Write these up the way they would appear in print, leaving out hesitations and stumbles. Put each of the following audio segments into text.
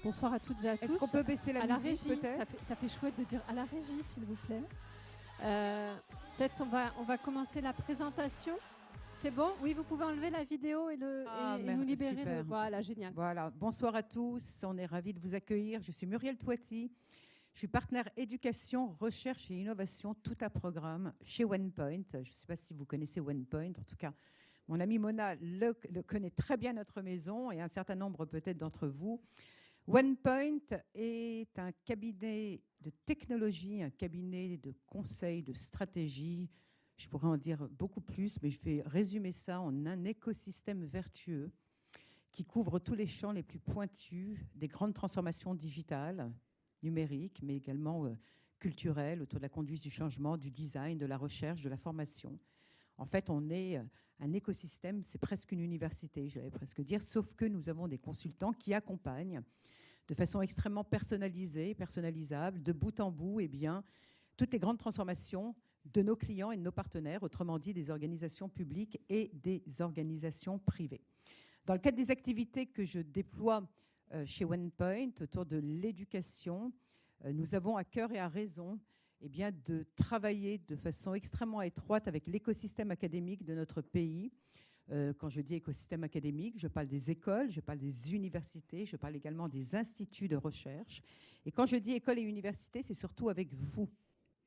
Bonsoir à toutes et à tous. Est-ce qu'on peut baisser la à la musique régie, peut-être ça fait chouette de dire à la régie, s'il vous plaît. Peut-être on va commencer la présentation. C'est bon? Oui, vous pouvez enlever la vidéo et nous libérer. Super. Voilà, génial. Voilà, bonsoir à tous. On est ravis de vous accueillir. Je suis Muriel Touati. Je suis partenaire éducation, recherche et innovation, tout à programme chez OnePoint. Je ne sais pas si vous connaissez OnePoint. En tout cas, mon amie Mona le connaît très bien notre maison et un certain nombre peut-être d'entre vous. OnePoint est un cabinet de technologie, un cabinet de conseil, de stratégie. Je pourrais en dire beaucoup plus, mais je vais résumer ça en un écosystème vertueux qui couvre tous les champs les plus pointus des grandes transformations digitales, numériques, mais également culturelles, autour de la conduite du changement, du design, de la recherche, de la formation. En fait, on est un écosystème, c'est presque une université, j'allais presque dire, sauf que nous avons des consultants qui accompagnent de façon extrêmement personnalisée, personnalisable, de bout en bout, toutes les grandes transformations de nos clients et de nos partenaires, autrement dit des organisations publiques et des organisations privées. Dans le cadre des activités que je déploie chez OnePoint autour de l'éducation, nous avons à cœur et à raison de travailler de façon extrêmement étroite avec l'écosystème académique de notre pays. Quand je dis écosystème académique, je parle des écoles, je parle des universités, je parle également des instituts de recherche. Et quand je dis école et université, c'est surtout avec vous,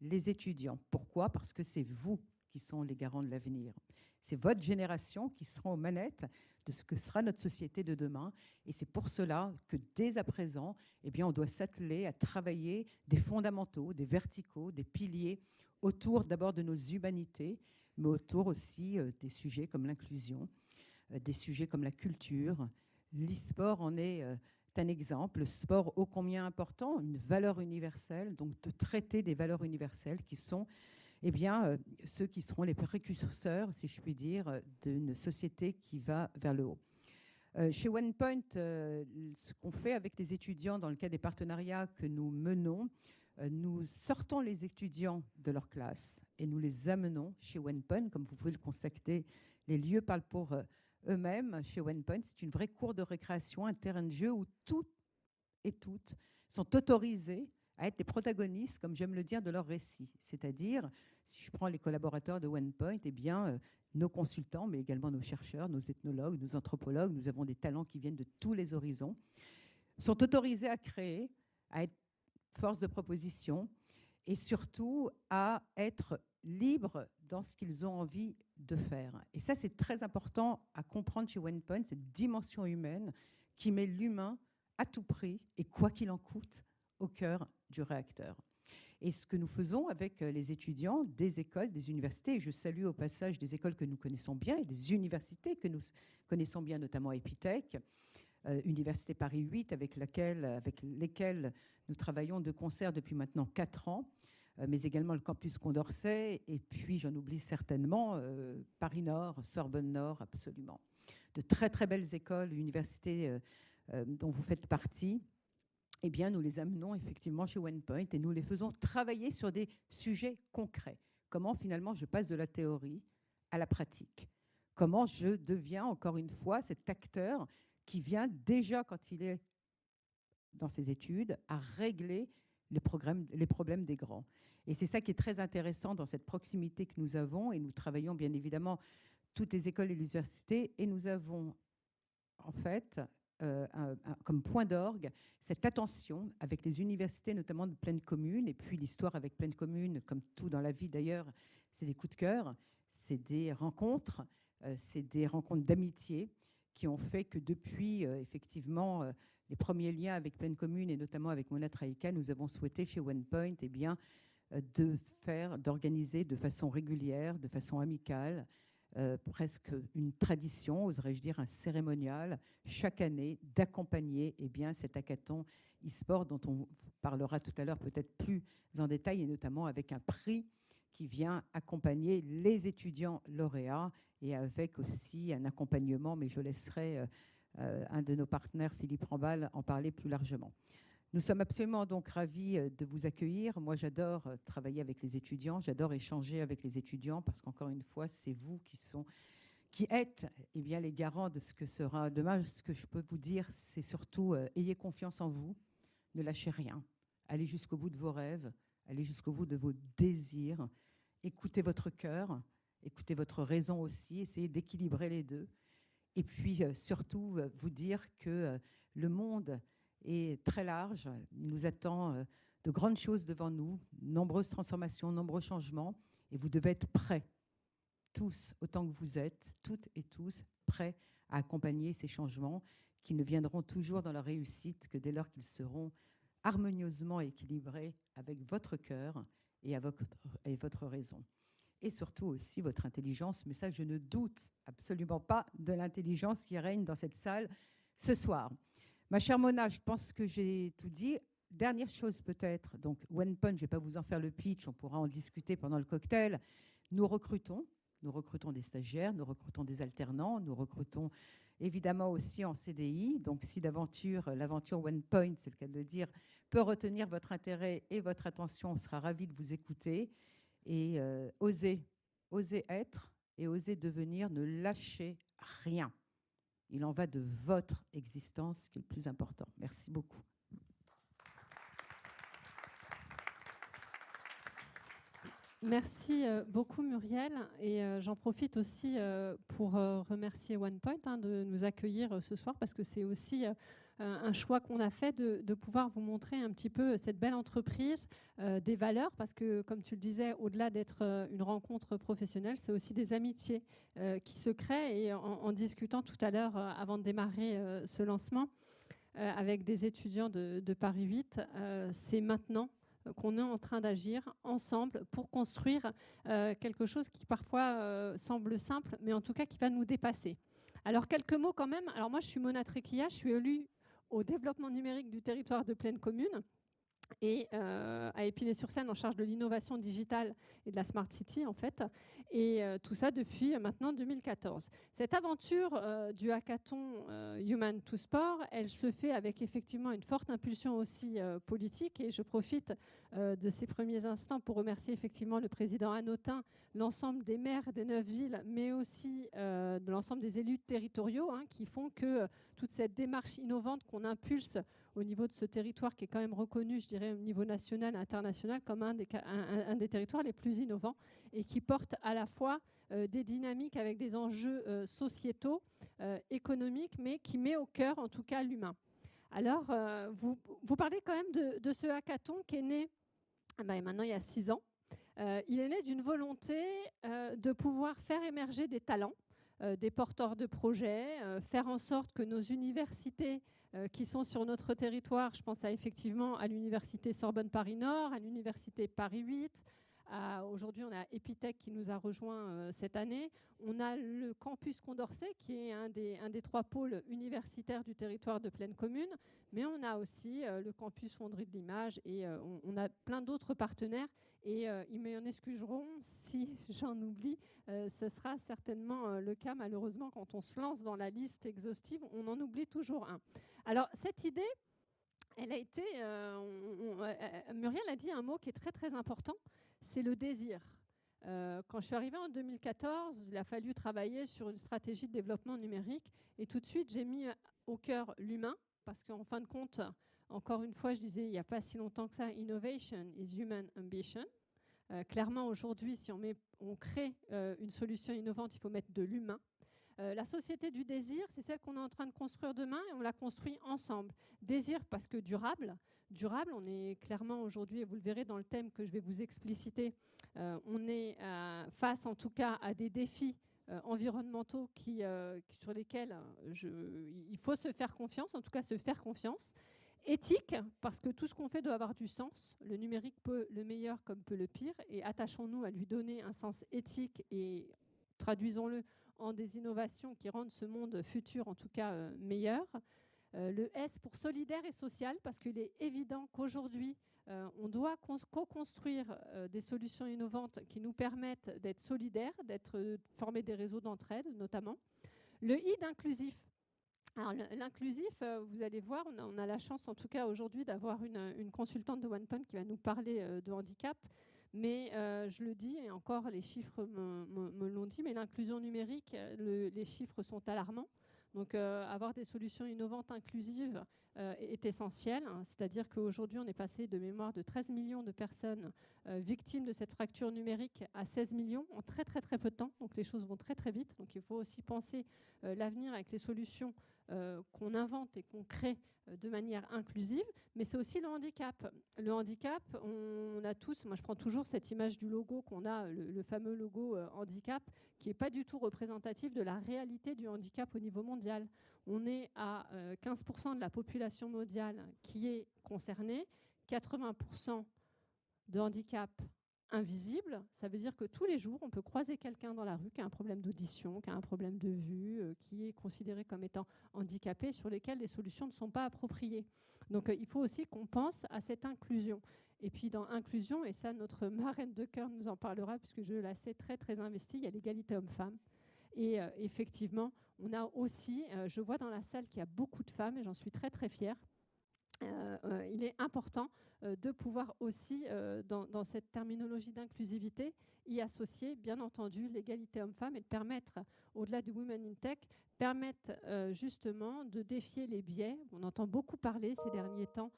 les étudiants. Pourquoi? Parce que c'est vous qui sont les garants de l'avenir. C'est votre génération qui sera aux manettes de ce que sera notre société de demain. Et c'est pour cela que dès à présent, on doit s'atteler à travailler des fondamentaux, des verticaux, des piliers autour d'abord de nos humanités, mais autour aussi des sujets comme l'inclusion, des sujets comme la culture. L'e-sport en est un exemple. Le sport ô combien important, une valeur universelle, donc de traiter des valeurs universelles qui sont ceux qui seront les précurseurs, si je puis dire, d'une société qui va vers le haut. Chez OnePoint, ce qu'on fait avec les étudiants dans le cadre des partenariats que nous menons, nous sortons les étudiants de leur classe et nous les amenons chez OnePoint. Comme vous pouvez le constater, les lieux parlent pour eux-mêmes. Chez OnePoint, c'est une vraie cour de récréation, un terrain de jeu où toutes et toutes sont autorisés à être les protagonistes, comme j'aime le dire, de leur récit. C'est-à-dire, si je prends les collaborateurs de OnePoint, nos consultants, mais également nos chercheurs, nos ethnologues, nos anthropologues, nous avons des talents qui viennent de tous les horizons, sont autorisés à créer, à être force de proposition et surtout à être libres dans ce qu'ils ont envie de faire. Et ça, c'est très important à comprendre chez OnePoint, cette dimension humaine qui met l'humain à tout prix et quoi qu'il en coûte au cœur du réacteur. Et ce que nous faisons avec les étudiants des écoles, des universités, et je salue au passage des écoles que nous connaissons bien et des universités que nous connaissons bien, notamment Epitech, Université Paris 8, avec lesquelles nous travaillons de concert depuis maintenant 4 ans, mais également le campus Condorcet, et puis j'en oublie certainement Paris Nord, Sorbonne Nord, absolument. De très très belles écoles, universités dont vous faites partie. Nous les amenons effectivement chez OnePoint et nous les faisons travailler sur des sujets concrets. Comment finalement je passe de la théorie à la pratique? Comment je deviens encore une fois cet acteur qui vient déjà, quand il est dans ses études, à régler les problèmes des grands. Et c'est ça qui est très intéressant dans cette proximité que nous avons. Et nous travaillons bien évidemment toutes les écoles et les universités. Et nous avons en fait comme point d'orgue cette attention avec les universités, notamment de Pleine Commune. Et puis l'histoire avec Pleine Commune, comme tout dans la vie d'ailleurs, c'est des coups de cœur, c'est des rencontres d'amitié qui ont fait que depuis effectivement les premiers liens avec Pleine Commune et notamment avec Mona Traïka, nous avons souhaité chez OnePoint d'organiser de façon régulière, de façon amicale, presque une tradition, oserais-je dire un cérémonial, chaque année d'accompagner cet hackathon e-sport dont on parlera tout à l'heure peut-être plus en détail et notamment avec un prix qui vient accompagner les étudiants lauréats et avec aussi un accompagnement, mais je laisserai un de nos partenaires, Philippe Rambal, en parler plus largement. Nous sommes absolument donc ravis de vous accueillir. Moi, j'adore travailler avec les étudiants, j'adore échanger avec les étudiants parce qu'encore une fois, c'est vous qui qui êtes les garants de ce que sera demain. Ce que je peux vous dire, c'est surtout ayez confiance en vous, ne lâchez rien, allez jusqu'au bout de vos rêves, allez jusqu'au bout de vos désirs, écoutez votre cœur, écoutez votre raison aussi, essayez d'équilibrer les deux. Et puis surtout vous dire que le monde est très large, il nous attend de grandes choses devant nous, nombreuses transformations, nombreux changements, et vous devez être prêts, tous, autant que vous êtes, toutes et tous, prêts à accompagner ces changements qui ne viendront toujours dans la réussite que dès lors qu'ils seront harmonieusement équilibrés avec votre cœur et votre raison. Et surtout aussi votre intelligence, mais ça, je ne doute absolument pas de l'intelligence qui règne dans cette salle ce soir. Ma chère Mona, je pense que j'ai tout dit. Dernière chose peut-être, donc OnePoint, je ne vais pas vous en faire le pitch, on pourra en discuter pendant le cocktail. Nous recrutons des stagiaires, nous recrutons des alternants, nous recrutons évidemment aussi en CDI. Donc si l'aventure OnePoint, c'est le cas de le dire, peut retenir votre intérêt et votre attention, on sera ravis de vous écouter. Et oser être et oser devenir, ne lâchez rien. Il en va de votre existence qui est le plus important. Merci beaucoup. Merci beaucoup Muriel, et j'en profite aussi pour remercier OnePoint de nous accueillir ce soir, parce que c'est aussi un choix qu'on a fait de pouvoir vous montrer un petit peu cette belle entreprise, des valeurs, parce que comme tu le disais, au-delà d'être une rencontre professionnelle, c'est aussi des amitiés qui se créent. Et en discutant tout à l'heure avant de démarrer ce lancement avec des étudiants de Paris 8, c'est maintenant qu'on est en train d'agir ensemble pour construire quelque chose qui parfois semble simple, mais en tout cas qui va nous dépasser. Alors quelques mots quand même. Alors moi je suis Mona Trequilla, je suis élue au développement numérique du territoire de Plaine Commune et à Épinay-sur-Seine en charge de l'innovation digitale et de la Smart City en fait, et tout ça depuis maintenant 2014. Cette aventure du hackathon Human to Sport, elle se fait avec effectivement une forte impulsion aussi politique, et je profite de ces premiers instants pour remercier effectivement le président Hanotin, l'ensemble des maires des 9 villes, mais aussi de l'ensemble des élus territoriaux qui font que toute cette démarche innovante qu'on impulse au niveau de ce territoire qui est quand même reconnu, je dirais, au niveau national et international, comme un des territoires les plus innovants, et qui porte à la fois des dynamiques avec des enjeux sociétaux, économiques, mais qui met au cœur, en tout cas, l'humain. Alors, vous parlez quand même de ce hackathon qui est né maintenant il y a 6 ans. Il est né d'une volonté de pouvoir faire émerger des talents, des porteurs de projets, faire en sorte que nos universités qui sont sur notre territoire, je pense effectivement à l'université Sorbonne Paris Nord, à l'université Paris 8, aujourd'hui on a Epitech qui nous a rejoint cette année, on a le campus Condorcet qui est un des 3 pôles universitaires du territoire de Plaine Commune, mais on a aussi le campus Fonderie de l'Image, et on a plein d'autres partenaires, et ils m'en excuseront si j'en oublie. Ce sera certainement le cas, malheureusement, quand on se lance dans la liste exhaustive, on en oublie toujours un. Alors, cette idée, elle a été... Muriel a dit un mot qui est très, très important, c'est le désir. Quand je suis arrivée en 2014, il a fallu travailler sur une stratégie de développement numérique, et tout de suite, j'ai mis au cœur l'humain, parce qu'en fin de compte, encore une fois, je disais il n'y a pas si longtemps que ça, innovation is human ambition. Clairement, aujourd'hui, si on crée une solution innovante, il faut mettre de l'humain. La société du désir, c'est celle qu'on est en train de construire demain, et on la construit ensemble. Désir parce que durable. Durable, on est clairement aujourd'hui, et vous le verrez dans le thème que je vais vous expliciter, on est face en tout cas à des défis environnementaux sur lesquels il faut se faire confiance, en tout cas se faire confiance. Éthique, parce que tout ce qu'on fait doit avoir du sens. Le numérique peut le meilleur comme peut le pire, et attachons-nous à lui donner un sens éthique, et traduisons-le en des innovations qui rendent ce monde futur en tout cas meilleur. Le S pour solidaire et social, parce qu'il est évident qu'aujourd'hui on doit co-construire des solutions innovantes qui nous permettent d'être solidaires, former des réseaux d'entraide notamment. Le I d'inclusif. Alors l'inclusif, vous allez voir, on a la chance en tout cas aujourd'hui d'avoir une consultante de OnePoint qui va nous parler de handicap. Mais je le dis, et encore les chiffres me l'ont dit, mais l'inclusion numérique, les chiffres sont alarmants. Donc avoir des solutions innovantes, inclusives est essentiel. Hein. C'est-à-dire qu'aujourd'hui, on est passé de mémoire de 13 millions de personnes victimes de cette fracture numérique à 16 millions en très très très peu de temps. Donc les choses vont très très vite. Donc il faut aussi penser l'avenir avec les solutions qu'on invente et qu'on crée de manière inclusive, mais c'est aussi le handicap. Le handicap, on a tous, moi je prends toujours cette image du logo qu'on a, le fameux logo handicap, qui n'est pas du tout représentatif de la réalité du handicap au niveau mondial. On est à 15% de la population mondiale qui est concernée, 80% de handicap invisible. Ça veut dire que tous les jours, on peut croiser quelqu'un dans la rue qui a un problème d'audition, qui a un problème de vue, qui est considéré comme étant handicapé, sur lesquels les solutions ne sont pas appropriées. Donc il faut aussi qu'on pense à cette inclusion. Et puis dans inclusion, et ça notre marraine de cœur nous en parlera, puisque je la sais très très investie, il y a l'égalité homme-femme. Et effectivement, on a aussi, je vois dans la salle qu'il y a beaucoup de femmes, et j'en suis très très fière. Il est important de pouvoir aussi, dans cette terminologie d'inclusivité, y associer, bien entendu, l'égalité homme-femme et de permettre, au-delà du Women in Tech, permettre justement de défier les biais. On entend beaucoup parler ces derniers temps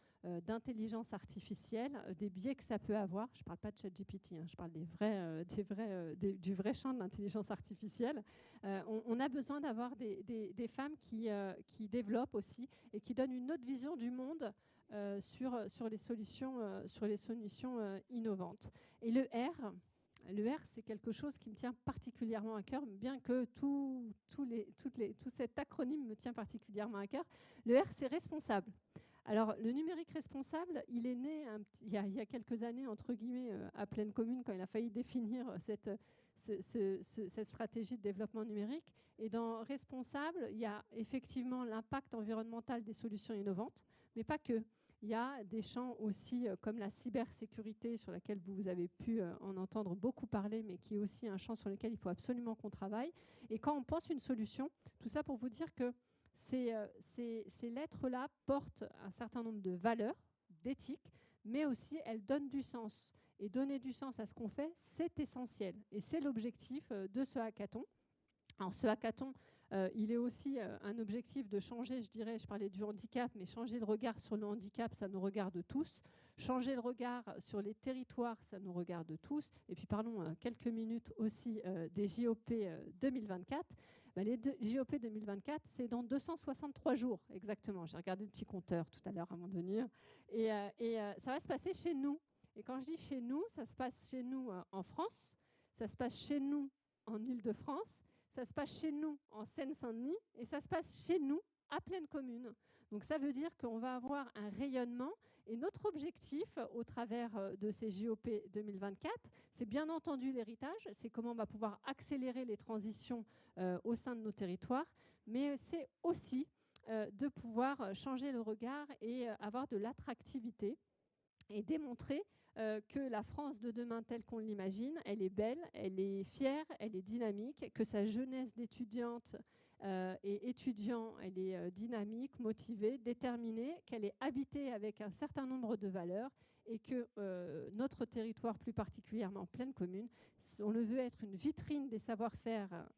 d'intelligence artificielle, des biais que ça peut avoir. Je ne parle pas de ChatGPT, hein, je parle du vrai champ de l'intelligence artificielle. On a besoin d'avoir des femmes qui développent aussi et qui donnent une autre vision du monde sur les solutions innovantes. Et le R, c'est quelque chose qui me tient particulièrement à cœur, bien que tout cet acronyme me tient particulièrement à cœur. Le R, c'est responsable. Alors, le numérique responsable, il est né il y a quelques années, entre guillemets, à Pleine Commune, quand il a failli définir cette stratégie de développement numérique. Et dans responsable, il y a effectivement l'impact environnemental des solutions innovantes, mais pas que. Il y a des champs aussi comme la cybersécurité, sur laquelle vous avez pu en entendre beaucoup parler, mais qui est aussi un champ sur lequel il faut absolument qu'on travaille. Et quand on pense une solution, tout ça pour vous dire que ces lettres-là portent un certain nombre de valeurs, d'éthique, mais aussi elles donnent du sens. Et donner du sens à ce qu'on fait, c'est essentiel. Et c'est l'objectif de ce hackathon. Alors ce hackathon, il est aussi un objectif de changer, je dirais, je parlais du handicap, mais changer le regard sur le handicap, ça nous regarde tous. Changer le regard sur les territoires, ça nous regarde tous. Et puis parlons quelques minutes aussi des JOP 2024. Les JOP 2024, c'est dans 263 jours exactement. J'ai regardé le petit compteur tout à l'heure avant de venir. Et ça va se passer chez nous. Et quand je dis chez nous, ça se passe chez nous en France, ça se passe chez nous en Île-de-France, ça se passe chez nous en Seine-Saint-Denis et ça se passe chez nous à Pleine Commune. Donc ça veut dire qu'on va avoir un rayonnement et notre objectif au travers de ces JOP 2024, c'est bien entendu l'héritage, c'est comment on va pouvoir accélérer les transitions au sein de nos territoires, mais c'est aussi de pouvoir changer le regard et avoir de l'attractivité et démontrer que la France de demain telle qu'on l'imagine, elle est belle, elle est fière, elle est dynamique, que sa jeunesse d'étudiante et étudiants, elle est dynamique, motivée, déterminée, qu'elle est habitée avec un certain nombre de valeurs et que notre territoire, plus particulièrement Pleine Commune, on le veut être une vitrine des savoir-faire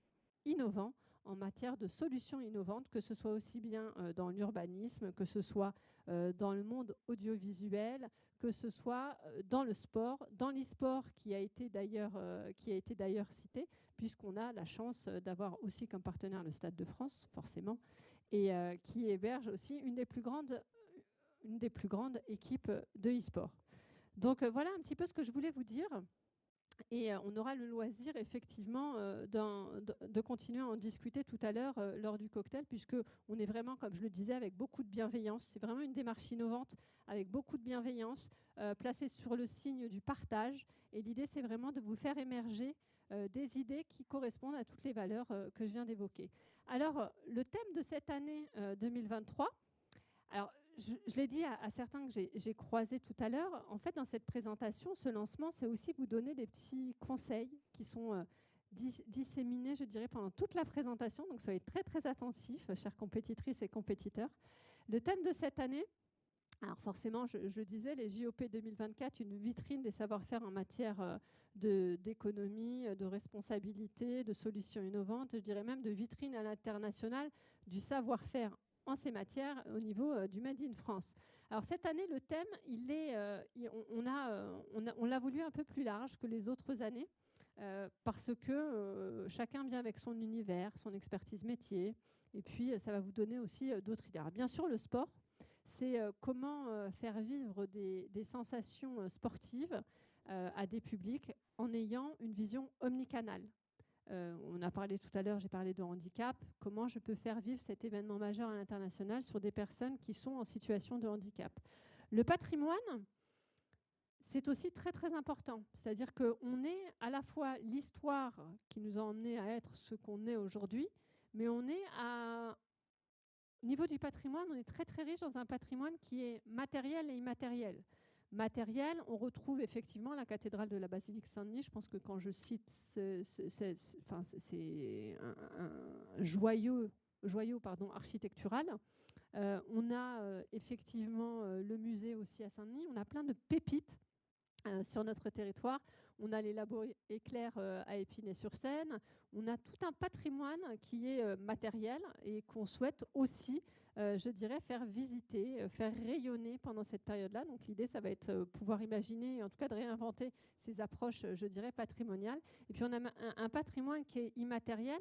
innovants en matière de solutions innovantes, que ce soit aussi bien dans l'urbanisme, que ce soit dans le monde audiovisuel, que ce soit dans le sport, dans l'e-sport qui a été d'ailleurs cité, puisqu'on a la chance d'avoir aussi comme partenaire le Stade de France, forcément, et qui héberge aussi une des plus grandes équipes de e-sport. Donc voilà un petit peu ce que je voulais vous dire. Et on aura le loisir, effectivement, de continuer à en discuter tout à l'heure lors du cocktail, puisqu'on est vraiment, comme je le disais, avec beaucoup de bienveillance. C'est vraiment une démarche innovante avec beaucoup de bienveillance, placée sur le signe du partage. Et l'idée, c'est vraiment de vous faire émerger des idées qui correspondent à toutes les valeurs que je viens d'évoquer. Alors, le thème de cette année 2023, alors, je l'ai dit à certains que j'ai croisés tout à l'heure. En fait, dans cette présentation, ce lancement, c'est aussi vous donner des petits conseils qui sont disséminés, je dirais, pendant toute la présentation. Donc, soyez très, très attentifs, chères compétitrices et compétiteurs. Le thème de cette année, Alors forcément, je disais, les JOP 2024, une vitrine des savoir-faire en matière d'économie, de responsabilité, de solutions innovantes, je dirais même de vitrine à l'international du savoir-faire en ces matières au niveau du Made in France. Alors cette année, le thème, on l'a voulu un peu plus large que les autres années parce que chacun vient avec son univers, son expertise métier, et puis ça va vous donner aussi d'autres idées. Alors, bien sûr, le sport, c'est comment faire vivre des sensations sportives à des publics en ayant une vision omnicanale. On a parlé tout à l'heure, j'ai parlé de handicap. Comment je peux faire vivre cet événement majeur à l'international sur des personnes qui sont en situation de handicap? Le patrimoine, c'est aussi très très important. C'est-à-dire qu'on est à la fois l'histoire qui nous a emmenés à être ce qu'on est aujourd'hui, mais on est au niveau du patrimoine, on est très très riche dans un patrimoine qui est matériel et immatériel. Matériel, on retrouve effectivement la cathédrale de la basilique Saint-Denis. Je pense que quand je cite, c'est un joyau architectural. On a effectivement le musée aussi à Saint-Denis. On a plein de pépites sur notre territoire. On a les labos éclairs à Épinay-sur-Seine. On a tout un patrimoine qui est matériel et qu'on souhaite aussi, je dirais, faire visiter, faire rayonner pendant cette période-là. Donc l'idée, ça va être pouvoir imaginer, en tout cas de réinventer ces approches, je dirais, patrimoniales. Et puis on a un patrimoine qui est immatériel.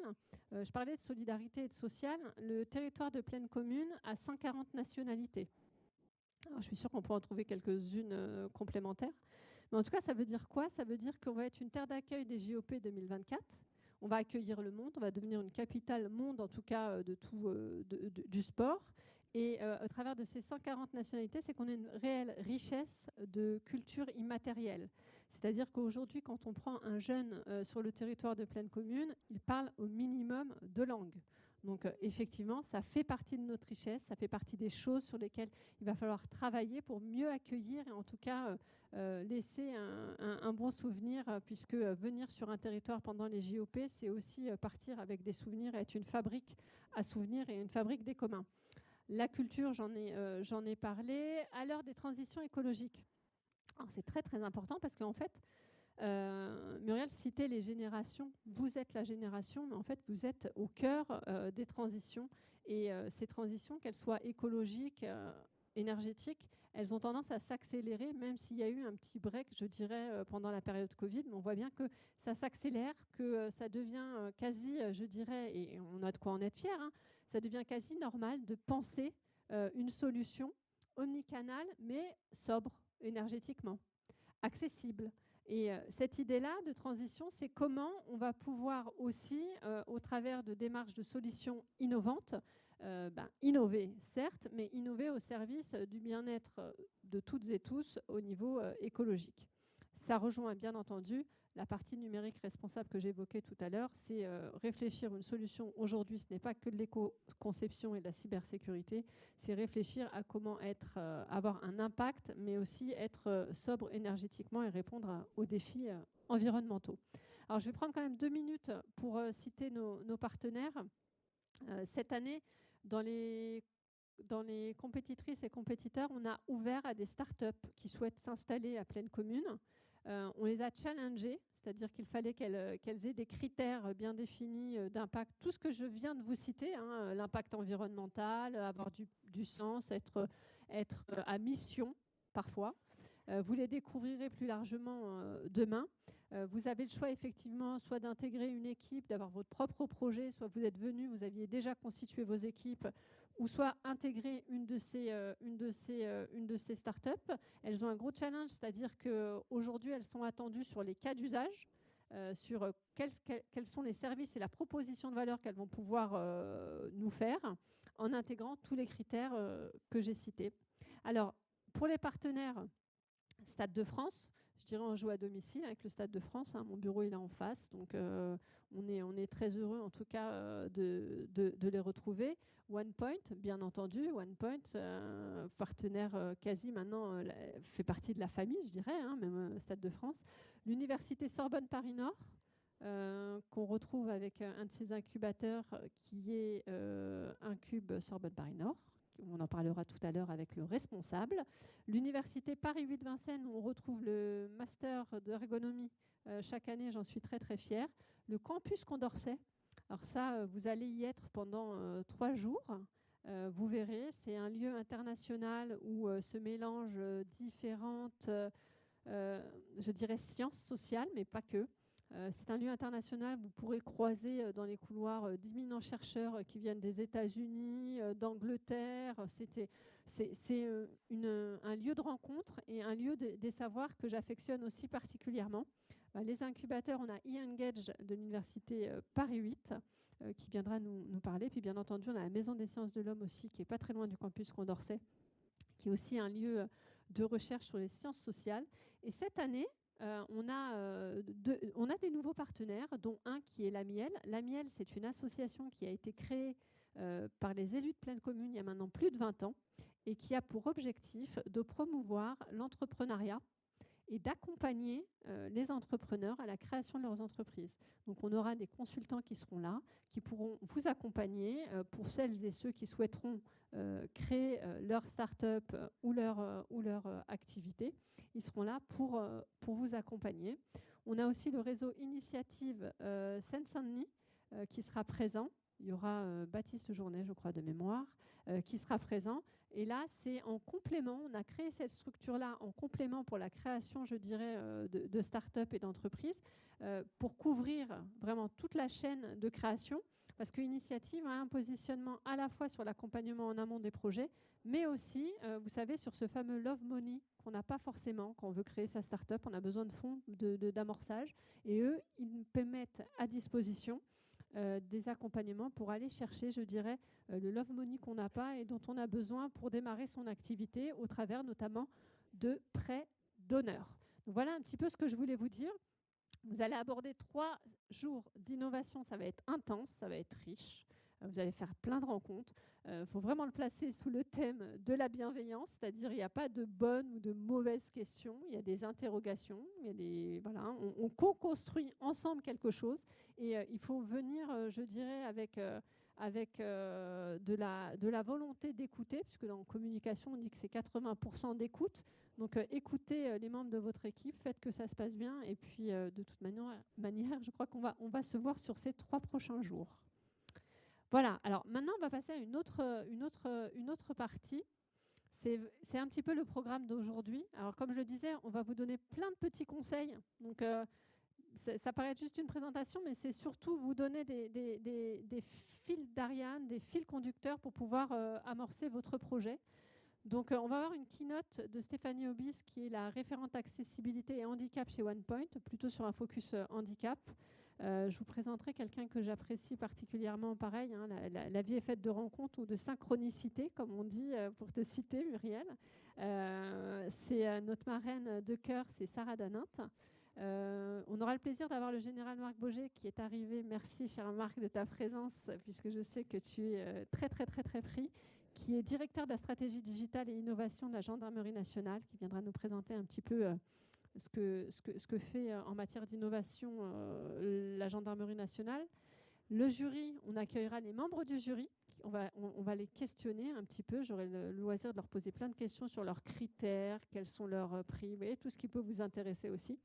Je parlais de solidarité et de social. Le territoire de Plaine Commune a 140 nationalités. Alors, je suis sûre qu'on peut en trouver quelques-unes complémentaires. Mais en tout cas, ça veut dire quoi? Ça veut dire qu'on va être une terre d'accueil des JOP 2024. On va accueillir le monde, on va devenir une capitale monde, en tout cas, du sport. Et au travers de ces 140 nationalités, c'est qu'on a une réelle richesse de culture immatérielle. C'est-à-dire qu'aujourd'hui, quand on prend un jeune sur le territoire de Plaine Commune, il parle au minimum 2 langues. Donc effectivement, ça fait partie de notre richesse, ça fait partie des choses sur lesquelles il va falloir travailler pour mieux accueillir et en tout cas laisser un bon souvenir, puisque venir sur un territoire pendant les JOP, c'est aussi partir avec des souvenirs et être une fabrique à souvenirs et une fabrique des communs. La culture, j'en ai parlé. À l'heure des transitions écologiques, c'est très très important parce qu'en fait, Muriel citait les générations. Vous êtes la génération, mais en fait, vous êtes au cœur des transitions. Et ces transitions, qu'elles soient écologiques, énergétiques, elles ont tendance à s'accélérer, même s'il y a eu un petit break, je dirais, pendant la période Covid. Mais on voit bien que ça s'accélère, que ça devient quasi, je dirais, et on a de quoi en être fier, hein, ça devient quasi normal de penser une solution omnicanale, mais sobre énergétiquement, accessible. Et cette idée-là de transition, c'est comment on va pouvoir aussi, au travers de démarches de solutions innovantes, innover, certes, mais innover au service du bien-être de toutes et tous au niveau écologique. Ça rejoint bien entendu la partie numérique responsable que j'évoquais tout à l'heure, c'est réfléchir une solution. Aujourd'hui, ce n'est pas que de l'éco-conception et de la cybersécurité, c'est réfléchir à comment avoir un impact, mais aussi être sobre énergétiquement et répondre aux défis environnementaux. Alors, je vais prendre quand même 2 minutes pour citer nos partenaires. Cette année, dans les compétitrices et compétiteurs, on a ouvert à des startups qui souhaitent s'installer à Plaine Commune. On les a challengées, c'est-à-dire qu'il fallait qu'elles aient des critères bien définis d'impact. Tout ce que je viens de vous citer, hein, l'impact environnemental, avoir du sens, être à mission parfois. Vous les découvrirez plus largement demain. Vous avez le choix effectivement soit d'intégrer une équipe, d'avoir votre propre projet, soit vous êtes venu, vous aviez déjà constitué vos équipes, ou soit intégrer une de ces startups. Elles ont un gros challenge, c'est-à-dire qu'aujourd'hui, elles sont attendues sur les cas d'usage, sur quels sont les services et la proposition de valeur qu'elles vont pouvoir nous faire, en intégrant tous les critères que j'ai cités. Alors, pour les partenaires, Stade de France, je dirais on joue à domicile avec le Stade de France. Hein, mon bureau il est en face, donc on est très heureux en tout cas de les retrouver. OnePoint, bien entendu, OnePoint, partenaire quasi maintenant, fait partie de la famille, je dirais, hein, même Stade de France. L'université Sorbonne Paris-Nord, qu'on retrouve avec un de ses incubateurs qui est Incube Sorbonne Paris-Nord, on en parlera tout à l'heure avec le responsable. L'université Paris 8 Vincennes, où on retrouve le master d'ergonomie chaque année, j'en suis très très fière. Le campus Condorcet, alors ça, vous allez y être pendant 3 jours. Vous verrez, c'est un lieu international où se mélangent différentes, je dirais, sciences sociales, mais pas que. C'est un lieu international, vous pourrez croiser dans les couloirs d'éminents chercheurs qui viennent des États-Unis, d'Angleterre. C'est un lieu de rencontre et un lieu des savoirs que j'affectionne aussi particulièrement. Les incubateurs, on a e-Engage de l'université Paris 8 qui viendra nous parler. Puis bien entendu, on a la Maison des sciences de l'homme aussi, qui n'est pas très loin du campus Condorcet, qui est aussi un lieu de recherche sur les sciences sociales. Et cette année, on a des nouveaux partenaires, dont un qui est La Miel. La Miel, c'est une association qui a été créée par les élus de Plaine Commune il y a maintenant plus de 20 ans et qui a pour objectif de promouvoir l'entrepreneuriat et d'accompagner les entrepreneurs à la création de leurs entreprises. Donc on aura des consultants qui seront là, qui pourront vous accompagner pour celles et ceux qui souhaiteront créer leur start-up ou leur activité. Ils seront là pour vous accompagner. On a aussi le réseau Initiative Seine-Saint-Denis qui sera présent. Il y aura Baptiste Journet, je crois, de mémoire, qui sera présent. Et là, c'est en complément. On a créé cette structure-là en complément pour la création, je dirais, de start-up et d'entreprises pour couvrir vraiment toute la chaîne de création. Parce qu'Initiative a un positionnement à la fois sur l'accompagnement en amont des projets, mais aussi, vous savez, sur ce fameux Love Money qu'on n'a pas forcément quand on veut créer sa start-up. On a besoin de fonds d'amorçage. Et eux, ils nous mettent à disposition des accompagnements pour aller chercher, je dirais, le love money qu'on n'a pas et dont on a besoin pour démarrer son activité au travers notamment de prêts d'honneur. Donc voilà un petit peu ce que je voulais vous dire. Vous allez aborder 3 jours d'innovation, ça va être intense, ça va être riche. Vous allez faire plein de rencontres. Il faut vraiment le placer sous le thème de la bienveillance, c'est-à-dire il n'y a pas de bonnes ou de mauvaises questions, il y a des interrogations, voilà, on co-construit ensemble quelque chose et il faut venir, je dirais, avec de la volonté d'écouter, puisque dans la communication, on dit que c'est 80% d'écoute. Donc écoutez les membres de votre équipe, faites que ça se passe bien et puis de toute manière, je crois qu'on va se voir sur ces 3 prochains jours. Voilà, alors maintenant on va passer à une autre partie. C'est un petit peu le programme d'aujourd'hui. Alors comme je le disais, on va vous donner plein de petits conseils. Donc ça paraît être juste une présentation, mais c'est surtout vous donner des fils d'Ariane, des fils conducteurs pour pouvoir amorcer votre projet. Donc on va avoir une keynote de Stéphanie Obis, qui est la référente accessibilité et handicap chez OnePoint, plutôt sur un focus handicap. Je vous présenterai quelqu'un que j'apprécie particulièrement, pareil, hein, la vie est faite de rencontres ou de synchronicité, comme on dit, pour te citer, Muriel. C'est notre marraine de cœur, c'est Sarah Danint. On aura le plaisir d'avoir le général Marc Boger qui est arrivé. Merci, cher Marc, de ta présence, puisque je sais que tu es très, très, très, très pris, qui est directeur de la stratégie digitale et innovation de la Gendarmerie nationale, qui viendra nous présenter un petit peu ce que fait en matière d'innovation la Gendarmerie nationale. Le jury, on accueillera les membres du jury. On va les questionner un petit peu. J'aurai le loisir de leur poser plein de questions sur leurs critères, quels sont leurs prix, vous voyez, tout ce qui peut vous intéresser aussi.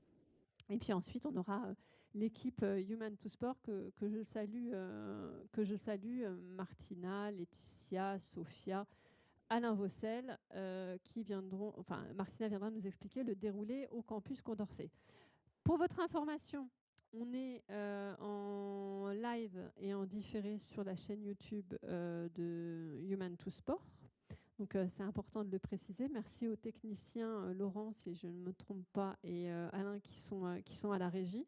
Et puis ensuite, on aura l'équipe Human to Sport que je salue, Martina, Laetitia, Sophia, Alain Vaucel, Martina viendra nous expliquer le déroulé au campus Condorcet. Pour votre information, on est en live et en différé sur la chaîne YouTube de Human to Sport. Donc c'est important de le préciser. Merci aux techniciens Laurent, si je ne me trompe pas, et Alain qui sont à la régie.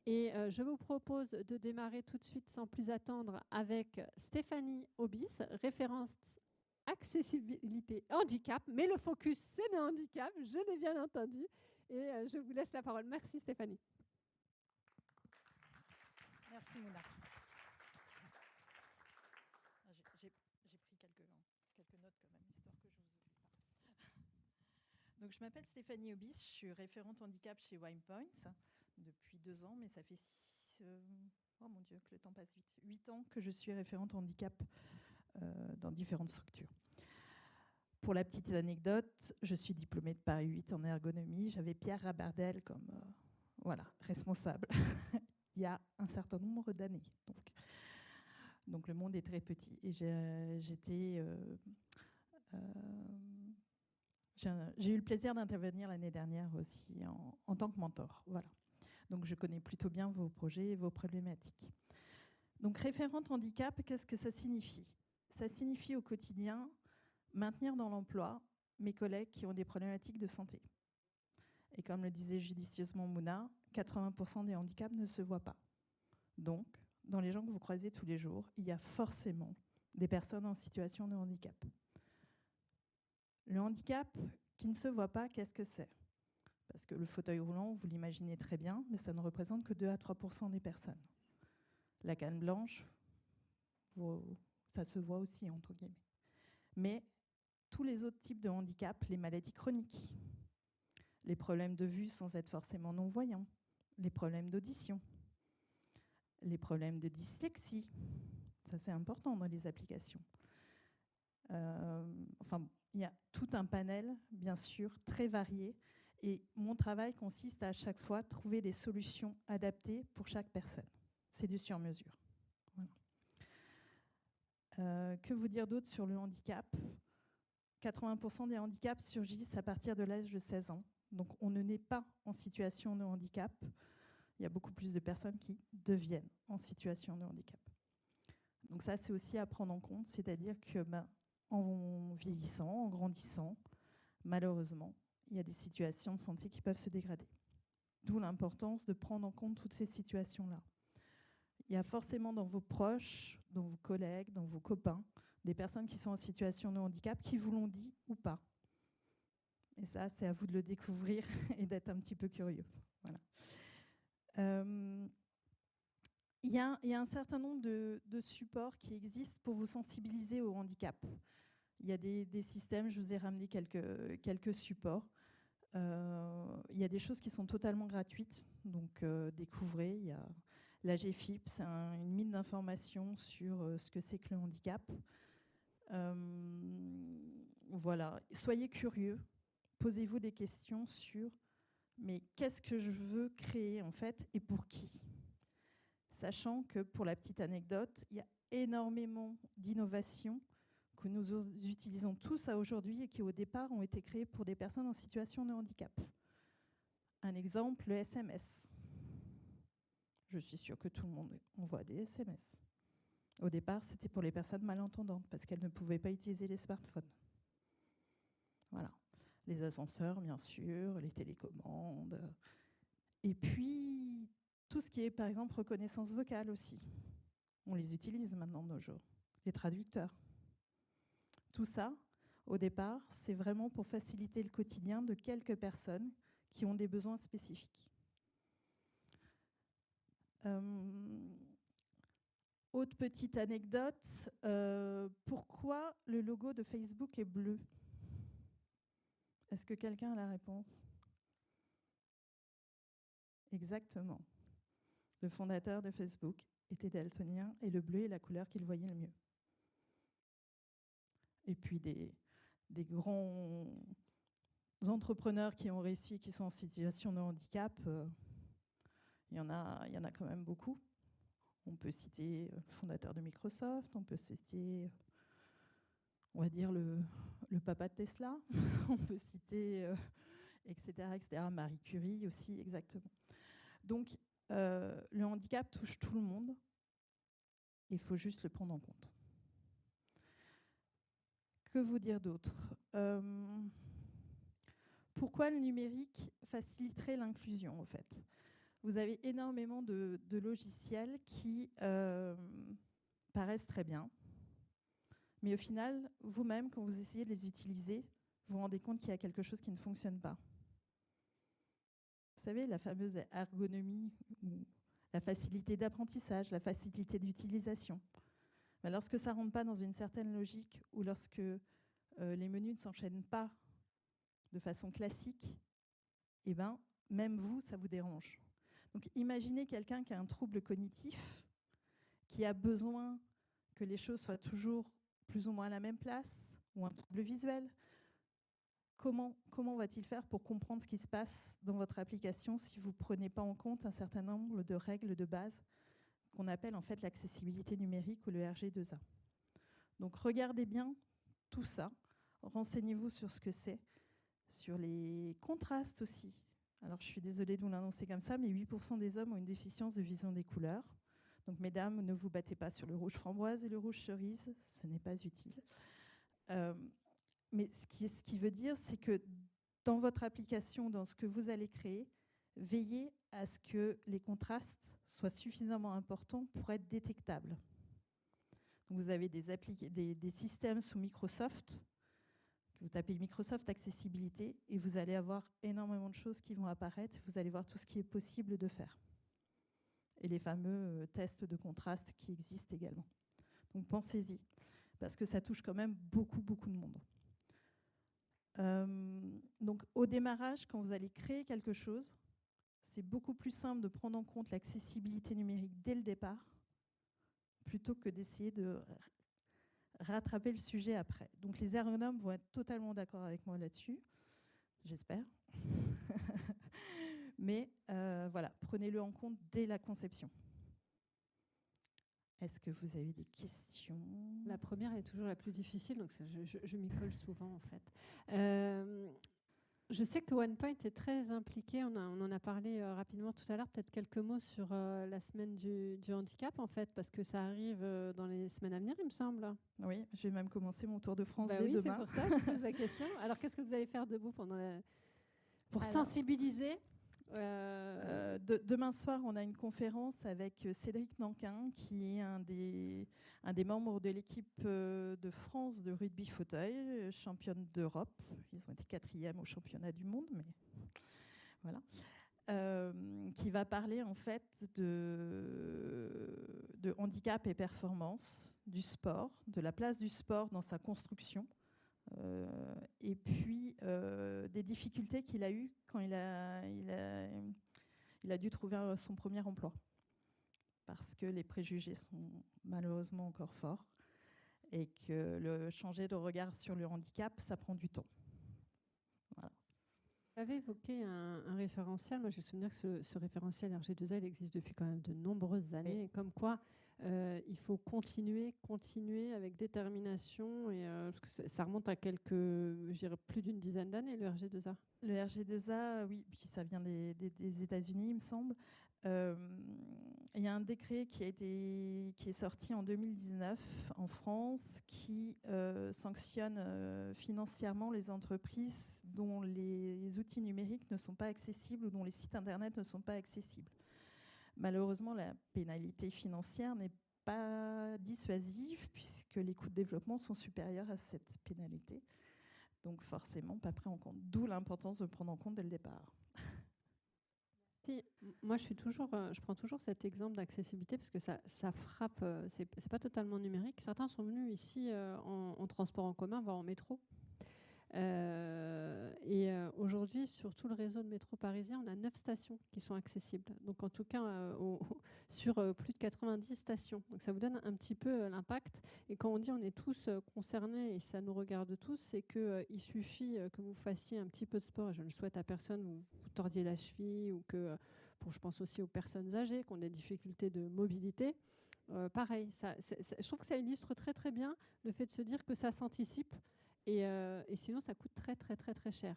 Et je vous propose de démarrer tout de suite sans plus attendre avec Stéphanie Obis, référence accessibilité handicap, mais le focus c'est le handicap, je l'ai bien entendu, et je vous laisse la parole. Merci Stéphanie. Merci Mouna. J'ai pris quelques notes quand même, histoire que je vous oublie pas. Donc je m'appelle Stéphanie Obis, je suis référente handicap chez OnePoint depuis 2 ans, mais ça fait oh mon Dieu, que le temps passe vite. 8 ans que je suis référente handicap dans différentes structures. Pour la petite anecdote, je suis diplômée de Paris 8 en ergonomie. J'avais Pierre Rabardel comme responsable il y a un certain nombre d'années. Donc le monde est très petit. Et j'ai eu le plaisir d'intervenir l'année dernière aussi en tant que mentor. Voilà. Donc je connais plutôt bien vos projets et vos problématiques. Donc référente handicap, qu'est-ce que ça signifie? Ça signifie au quotidien maintenir dans l'emploi mes collègues qui ont des problématiques de santé. Et comme le disait judicieusement Mouna, 80% des handicaps ne se voient pas. Donc, dans les gens que vous croisez tous les jours, il y a forcément des personnes en situation de handicap. Le handicap qui ne se voit pas, qu'est-ce que c'est? Parce que le fauteuil roulant, vous l'imaginez très bien, mais ça ne représente que 2 à 3% des personnes. La canne blanche, ça se voit aussi, entre guillemets. Mais tous les autres types de handicap, les maladies chroniques, les problèmes de vue sans être forcément non-voyants, les problèmes d'audition, les problèmes de dyslexie, ça c'est important dans les applications. Il y a tout un panel, bien sûr, très varié, et mon travail consiste à chaque fois trouver des solutions adaptées pour chaque personne. C'est du sur-mesure. Voilà. Que vous dire d'autre sur le handicap ? 80% des handicaps surgissent à partir de l'âge de 16 ans. Donc on ne naît pas en situation de handicap. Il y a beaucoup plus de personnes qui deviennent en situation de handicap. Donc ça, c'est aussi à prendre en compte, c'est-à-dire que en vieillissant, en grandissant, malheureusement, il y a des situations de santé qui peuvent se dégrader. D'où l'importance de prendre en compte toutes ces situations-là. Il y a forcément dans vos proches, dans vos collègues, dans vos copains, des personnes qui sont en situation de handicap qui vous l'ont dit ou pas. Et ça, c'est à vous de le découvrir et d'être un petit peu curieux. Voilà. Il y a un certain nombre de supports qui existent pour vous sensibiliser au handicap. Il y a des systèmes, je vous ai ramené quelques supports. Il y a des choses qui sont totalement gratuites, donc découvrez. Il y a la GFIP, c'est une mine d'informations sur ce que c'est que le handicap. Voilà, soyez curieux, posez-vous des questions sur mais qu'est-ce que je veux créer en fait et pour qui ? Sachant que pour la petite anecdote, il y a énormément d'innovations que nous utilisons tous à aujourd'hui et qui au départ ont été créées pour des personnes en situation de handicap. Un exemple, le SMS. Je suis sûre que tout le monde envoie des SMS. Au départ, c'était pour les personnes malentendantes parce qu'elles ne pouvaient pas utiliser les smartphones. Voilà. Les ascenseurs, bien sûr, les télécommandes. Et puis, tout ce qui est, par exemple, reconnaissance vocale aussi. On les utilise maintenant de nos jours. Les traducteurs. Tout ça, au départ, c'est vraiment pour faciliter le quotidien de quelques personnes qui ont des besoins spécifiques. Autre petite anecdote, pourquoi le logo de Facebook est bleu ? Est-ce que quelqu'un a la réponse ? Exactement. Le fondateur de Facebook était daltonien et le bleu est la couleur qu'il voyait le mieux. Et puis des grands entrepreneurs qui ont réussi, qui sont en situation de handicap, il y en a quand même beaucoup. On peut citer le fondateur de Microsoft, on peut citer, on va dire, le papa de Tesla, on peut citer, etc., etc., Marie Curie aussi, exactement. Donc, le handicap touche tout le monde, il faut juste le prendre en compte. Que vous dire d'autre ? Pourquoi le numérique faciliterait l'inclusion, en fait ? Vous avez énormément de logiciels qui paraissent très bien, mais au final, vous-même, quand vous essayez de les utiliser, vous vous rendez compte qu'il y a quelque chose qui ne fonctionne pas. Vous savez, la fameuse ergonomie, la facilité d'apprentissage, la facilité d'utilisation. Mais lorsque ça ne rentre pas dans une certaine logique ou lorsque les menus ne s'enchaînent pas de façon classique, eh ben, même vous, ça vous dérange. Donc imaginez quelqu'un qui a un trouble cognitif, qui a besoin que les choses soient toujours plus ou moins à la même place, ou un trouble visuel. comment va-t-il faire pour comprendre ce qui se passe dans votre application si vous ne prenez pas en compte un certain nombre de règles de base qu'on appelle en fait l'accessibilité numérique ou le RG2A. Donc regardez bien tout ça, renseignez-vous sur ce que c'est, sur les contrastes aussi. Alors je suis désolée de vous l'annoncer comme ça, mais 8% des hommes ont une déficience de vision des couleurs. Donc mesdames, ne vous battez pas sur le rouge framboise et le rouge cerise, ce n'est pas utile. Mais ce qui veut dire, c'est que dans votre application, dans ce que vous allez créer, veillez à ce que les contrastes soient suffisamment importants pour être détectables. Donc vous avez des systèmes sous Microsoft, vous tapez Microsoft Accessibilité et vous allez avoir énormément de choses qui vont apparaître. Vous allez voir tout ce qui est possible de faire. Et les fameux tests de contraste qui existent également. Donc pensez-y, parce que ça touche quand même beaucoup, beaucoup de monde. Donc au démarrage, quand vous allez créer quelque chose, c'est beaucoup plus simple de prendre en compte l'accessibilité numérique dès le départ, plutôt que d'essayer de rattraper le sujet après. Donc les ergonomes vont être totalement d'accord avec moi là-dessus, j'espère. Mais voilà, prenez-le en compte dès la conception. Est-ce que vous avez des questions? La première est toujours la plus difficile, donc je m'y colle souvent en fait. Je sais que OnePoint est très impliqué, on en a parlé rapidement tout à l'heure, peut-être quelques mots sur la semaine du handicap en fait, parce que ça arrive dans les semaines à venir, il me semble. Oui, je vais même commencer mon tour de France dès oui, demain. C'est pour ça que je pose la question. Alors qu'est-ce que vous allez faire debout pour sensibiliser Demain soir, on a une conférence avec Cédric Nanquin, qui est un des membres de l'équipe de France de rugby fauteuil, championne d'Europe. Ils ont été 4e au championnat du monde, mais voilà. Qui va parler en fait de handicap et performance, du sport, de la place du sport dans sa construction. Et puis des difficultés qu'il a eues quand il a dû trouver son premier emploi. Parce que les préjugés sont malheureusement encore forts et que changer de regard sur le handicap, ça prend du temps. Voilà. Vous avez évoqué un référentiel. Moi, j'ai souvenir que ce référentiel RG2A, il existe depuis quand même de nombreuses années. Oui. Et comme quoi, il faut continuer avec détermination. Et, parce que ça remonte à je dirais plus d'une dizaine d'années, le RG2A. Le RG2A, oui, puis ça vient des États-Unis, il me semble. Il y a un décret qui est sorti en 2019 en France qui sanctionne financièrement les entreprises dont les outils numériques ne sont pas accessibles ou dont les sites internet ne sont pas accessibles. Malheureusement, la pénalité financière n'est pas dissuasive puisque les coûts de développement sont supérieurs à cette pénalité. Donc forcément, pas pris en compte. D'où l'importance de prendre en compte dès le départ. Moi, je prends toujours cet exemple d'accessibilité parce que ça frappe. C'est pas totalement numérique. Certains sont venus ici en transport en commun, voire en métro. Aujourd'hui, sur tout le réseau de métro parisien, on a 9 stations qui sont accessibles. Donc, en tout cas, sur plus de 90 stations. Donc, ça vous donne un petit peu l'impact. Et quand on dit on est tous concernés et ça nous regarde tous, c'est qu'il suffit que vous fassiez un petit peu de sport. Et je ne le souhaite à personne, vous tordiez la cheville ou que, je pense aussi aux personnes âgées qui ont des difficultés de mobilité. Pareil, je trouve que ça illustre très très bien le fait de se dire que ça s'anticipe. Et sinon, ça coûte très, très, très, très cher.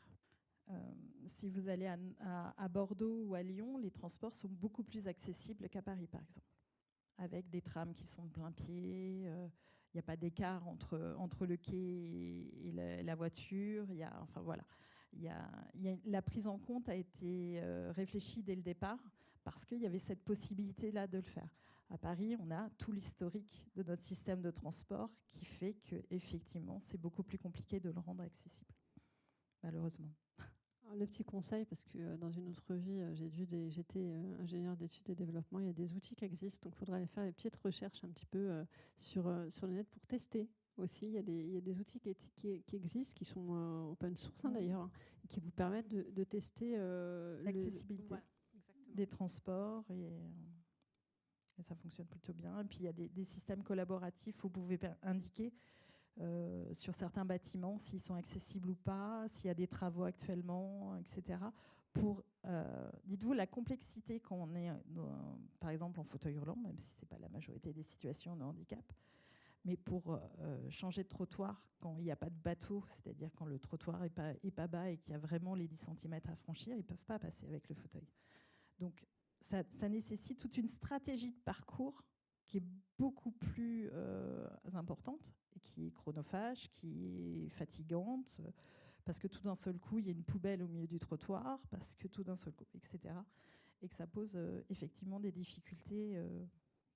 Si vous allez à Bordeaux ou à Lyon, les transports sont beaucoup plus accessibles qu'à Paris, par exemple. Avec des trams qui sont plein pied, il n'y a pas d'écart entre le quai et la voiture. Enfin, voilà. La prise en compte a été réfléchie dès le départ parce qu'il y avait cette possibilité-là de le faire. À Paris, on a tout l'historique de notre système de transport qui fait qu'effectivement, c'est beaucoup plus compliqué de le rendre accessible, malheureusement. Alors, le petit conseil, parce que dans une autre vie, j'étais ingénieur d'études et développement, il y a des outils qui existent, donc il faudra aller faire des petites recherches un petit peu sur le net pour tester aussi. Il y a des outils qui existent, qui sont open source d'ailleurs, hein, qui vous permettent de tester l'accessibilité des transports et ça fonctionne plutôt bien. Et puis, il y a des systèmes collaboratifs où vous pouvez indiquer sur certains bâtiments, s'ils sont accessibles ou pas, s'il y a des travaux actuellement, etc. Dites-vous, la complexité quand on est, par exemple, en fauteuil roulant, même si ce n'est pas la majorité des situations de handicap, mais pour changer de trottoir quand il n'y a pas de bateau, c'est-à-dire quand le trottoir n'est pas bas et qu'il y a vraiment les 10 cm à franchir, ils ne peuvent pas passer avec le fauteuil. Donc, ça nécessite toute une stratégie de parcours qui est beaucoup plus importante, et qui est chronophage, qui est fatigante, parce que tout d'un seul coup, il y a une poubelle au milieu du trottoir, parce que tout d'un seul coup, etc. Et que ça pose effectivement des difficultés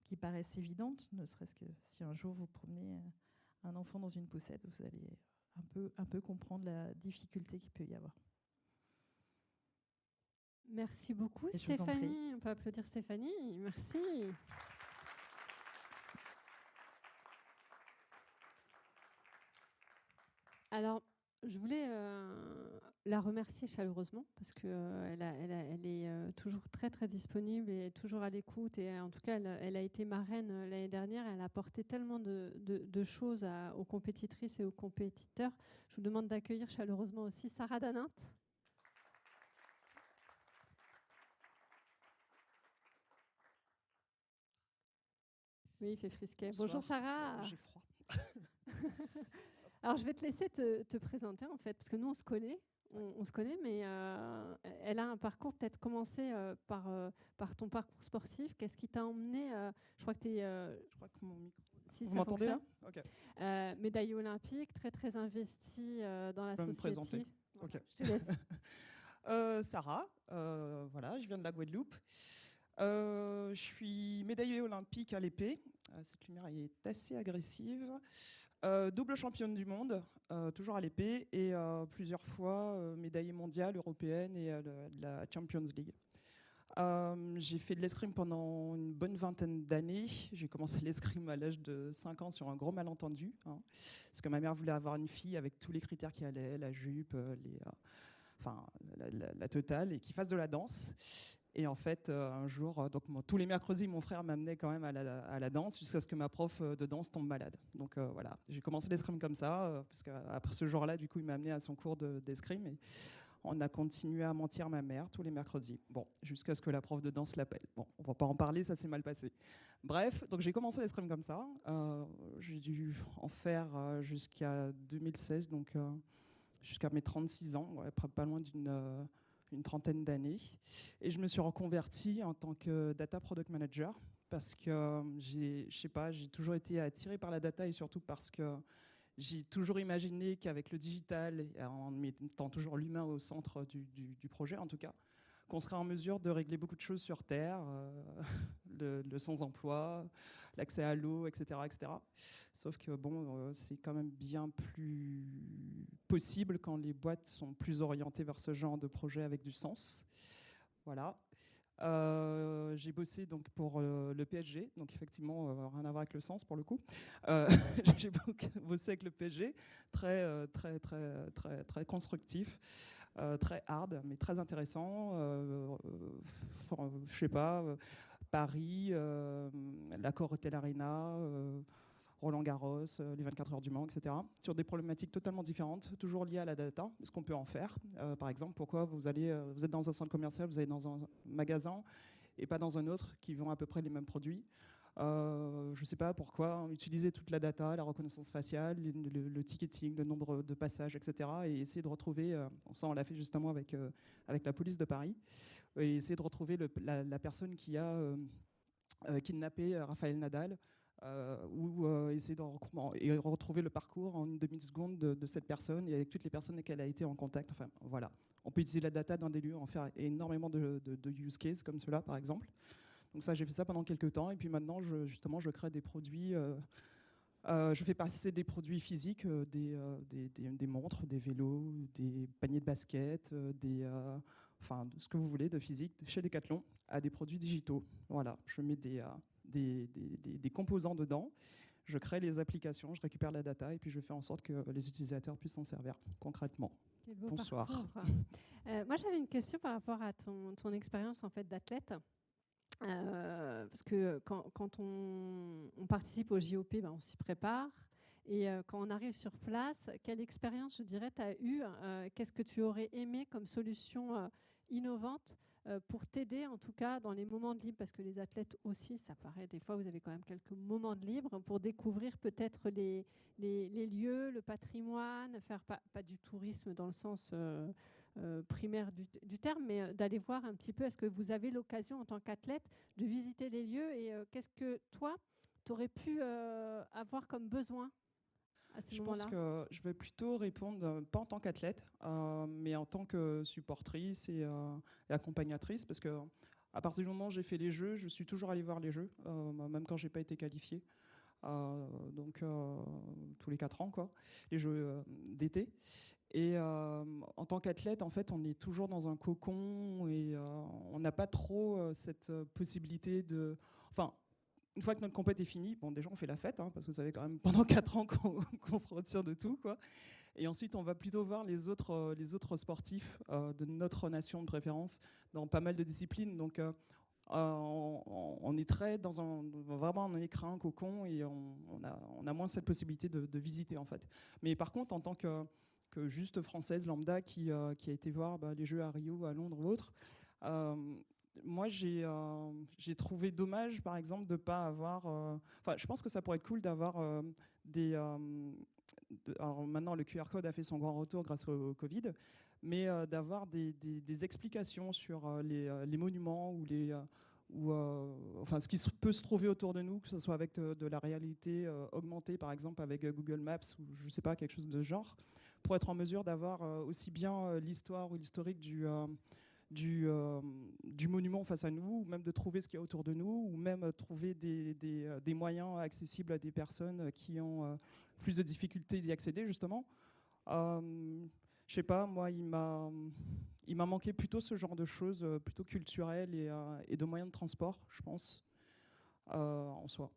qui paraissent évidentes, ne serait-ce que si un jour vous promenez un enfant dans une poussette, vous allez un peu comprendre la difficulté qu'il peut y avoir. Merci beaucoup, Stéphanie. On peut applaudir Stéphanie. Merci. Alors, je voulais la remercier chaleureusement parce qu'elle elle est toujours très, très disponible et toujours à l'écoute. Et en tout cas, elle a été marraine l'année dernière. Elle a apporté tellement de choses aux compétitrices et aux compétiteurs. Je vous demande d'accueillir chaleureusement aussi Sarah Danint. Oui, il fait frisquet. Bonsoir. Bonjour Sarah. J'ai froid. Alors, je vais te laisser te présenter, en fait, parce que nous, on se connaît. On se connaît, mais elle a un parcours, peut-être commencé par ton parcours sportif. Qu'est-ce qui t'a emmené Je crois que tu es... Je crois que mon micro... Si, vous m'entendez là? Ok. Médaillée olympique, très, très investie dans la société. Me présenter. Voilà, Ok. je te laisse. Sarah, voilà, je viens de la Guadeloupe. Je suis médaillée olympique à l'épée. Cette lumière est assez agressive. Double championne du monde, toujours à l'épée, et plusieurs fois médaillée mondiale, européenne et la Champions League. J'ai fait de l'escrime pendant une bonne vingtaine d'années. J'ai commencé l'escrime à l'âge de 5 ans sur un gros malentendu, hein, parce que ma mère voulait avoir une fille avec tous les critères qui allaient, la jupe, la totale, et qui fasse de la danse. Et en fait, un jour, tous les mercredis, mon frère m'amenait quand même à la danse jusqu'à ce que ma prof de danse tombe malade. Donc voilà, j'ai commencé l'escrime comme ça, parce qu'après ce jour-là, du coup, il m'a amené à son cours d'escrime. Et on a continué à mentir ma mère tous les mercredis. Bon, jusqu'à ce que la prof de danse l'appelle. Bon, on va pas en parler, ça s'est mal passé. Bref, donc j'ai commencé l'escrime comme ça. J'ai dû en faire jusqu'à 2016, donc jusqu'à mes 36 ans, ouais, pas loin d'une trentaine d'années. Et je me suis reconvertie en tant que data product manager parce que j'ai toujours été attirée par la data et surtout parce que j'ai toujours imaginé qu'avec le digital, en mettant toujours l'humain au centre du projet en tout cas, qu'on serait en mesure de régler beaucoup de choses sur Terre, le sans-emploi, l'accès à l'eau, etc., etc. Sauf que bon, c'est quand même bien plus possible quand les boîtes sont plus orientées vers ce genre de projet avec du sens. Voilà. J'ai bossé donc pour le PSG, donc effectivement rien à voir avec le sens pour le coup. J'ai bossé avec le PSG, très constructif. Très hard, mais très intéressant. Je sais pas, Paris, l'Accor Hotel Arena, Roland Garros, les 24 heures du Mans, etc. Sur des problématiques totalement différentes, toujours liées à la data, ce qu'on peut en faire. Par exemple, pourquoi vous êtes dans un centre commercial, vous allez dans un magasin et pas dans un autre qui vend à peu près les mêmes produits. Je ne sais pas pourquoi utiliser toute la data, la reconnaissance faciale, le ticketing, le nombre de passages, etc. Et essayer de retrouver, ça on l'a fait justement avec la police de Paris, et essayer de retrouver la personne qui a kidnappé Raphaël Nadal, ou essayer de retrouver le parcours en une demi-seconde de cette personne et avec toutes les personnes avec lesquelles elle a été en contact. Enfin, voilà. On peut utiliser la data dans des lieux, en faire énormément de use cases comme cela par exemple. Donc ça, j'ai fait ça pendant quelques temps. Et puis maintenant, je crée des produits. Je fais passer des produits physiques, des montres, des vélos, des paniers de basket, ce que vous voulez de physique chez Decathlon, à des produits digitaux. Voilà, je mets des composants dedans. Je crée les applications, je récupère la data et puis je fais en sorte que les utilisateurs puissent s'en servir concrètement. Bonsoir. Moi, j'avais une question par rapport à ton expérience en fait d'athlète. Parce que quand on participe au JOP, on s'y prépare. Et quand on arrive sur place, quelle expérience, je dirais, tu as eue? Qu'est-ce que tu aurais aimé comme solution innovante pour t'aider, en tout cas, dans les moments de libre? Parce que les athlètes aussi, ça paraît, des fois, vous avez quand même quelques moments de libre pour découvrir peut-être les lieux, le patrimoine, faire pas du tourisme dans le sens primaire du terme, mais d'aller voir un petit peu, est-ce que vous avez l'occasion, en tant qu'athlète, de visiter les lieux et qu'est-ce que toi, tu aurais pu avoir comme besoin à ce Je pense moment-là? que je vais plutôt répondre, pas en tant qu'athlète, mais en tant que supportrice et accompagnatrice, parce que à partir du moment où j'ai fait les Jeux, je suis toujours allée voir les Jeux, même quand j'ai pas été qualifiée. Donc tous les 4 ans, quoi, les Jeux d'été. Et en tant qu'athlète, en fait, on est toujours dans un cocon et on n'a pas trop cette possibilité de... Enfin, une fois que notre compète est finie, bon, déjà on fait la fête, hein, parce que ça fait quand même pendant 4 ans qu'on se retire de tout, quoi. Et ensuite, on va plutôt voir les autres sportifs de notre nation de préférence dans pas mal de disciplines. Donc, on est très vraiment on est créé un cocon et on a moins cette possibilité de visiter, en fait. Mais par contre, en tant que juste française lambda qui a été voir les Jeux à Rio, à Londres ou autres, moi, j'ai trouvé dommage, par exemple, de ne pas avoir... Enfin, je pense que ça pourrait être cool d'avoir des... alors maintenant, le QR code a fait son grand retour grâce au Covid, mais d'avoir des explications sur les monuments ou enfin, ce qui peut se trouver autour de nous, que ce soit avec de la réalité augmentée, par exemple, avec Google Maps ou je ne sais pas, quelque chose de ce genre, pour être en mesure d'avoir aussi bien l'histoire ou l'historique du monument face à nous, ou même de trouver ce qu'il y a autour de nous, ou même trouver des moyens accessibles à des personnes qui ont plus de difficultés d'y accéder, justement. Je sais pas, moi, il m'a manqué plutôt ce genre de choses, plutôt culturelles et de moyens de transport, je pense, en soi.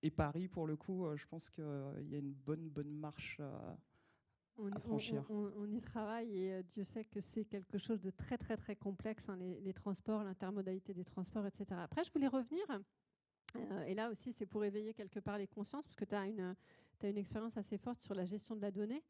Et Paris, pour le coup, je pense qu'il y a une bonne marche à franchir. On y travaille et Dieu sait que c'est quelque chose de très très très complexe, hein, les transports, l'intermodalité des transports, etc. Après, je voulais revenir, et là aussi c'est pour éveiller quelque part les consciences, parce que tu as une expérience assez forte sur la gestion de la donnée.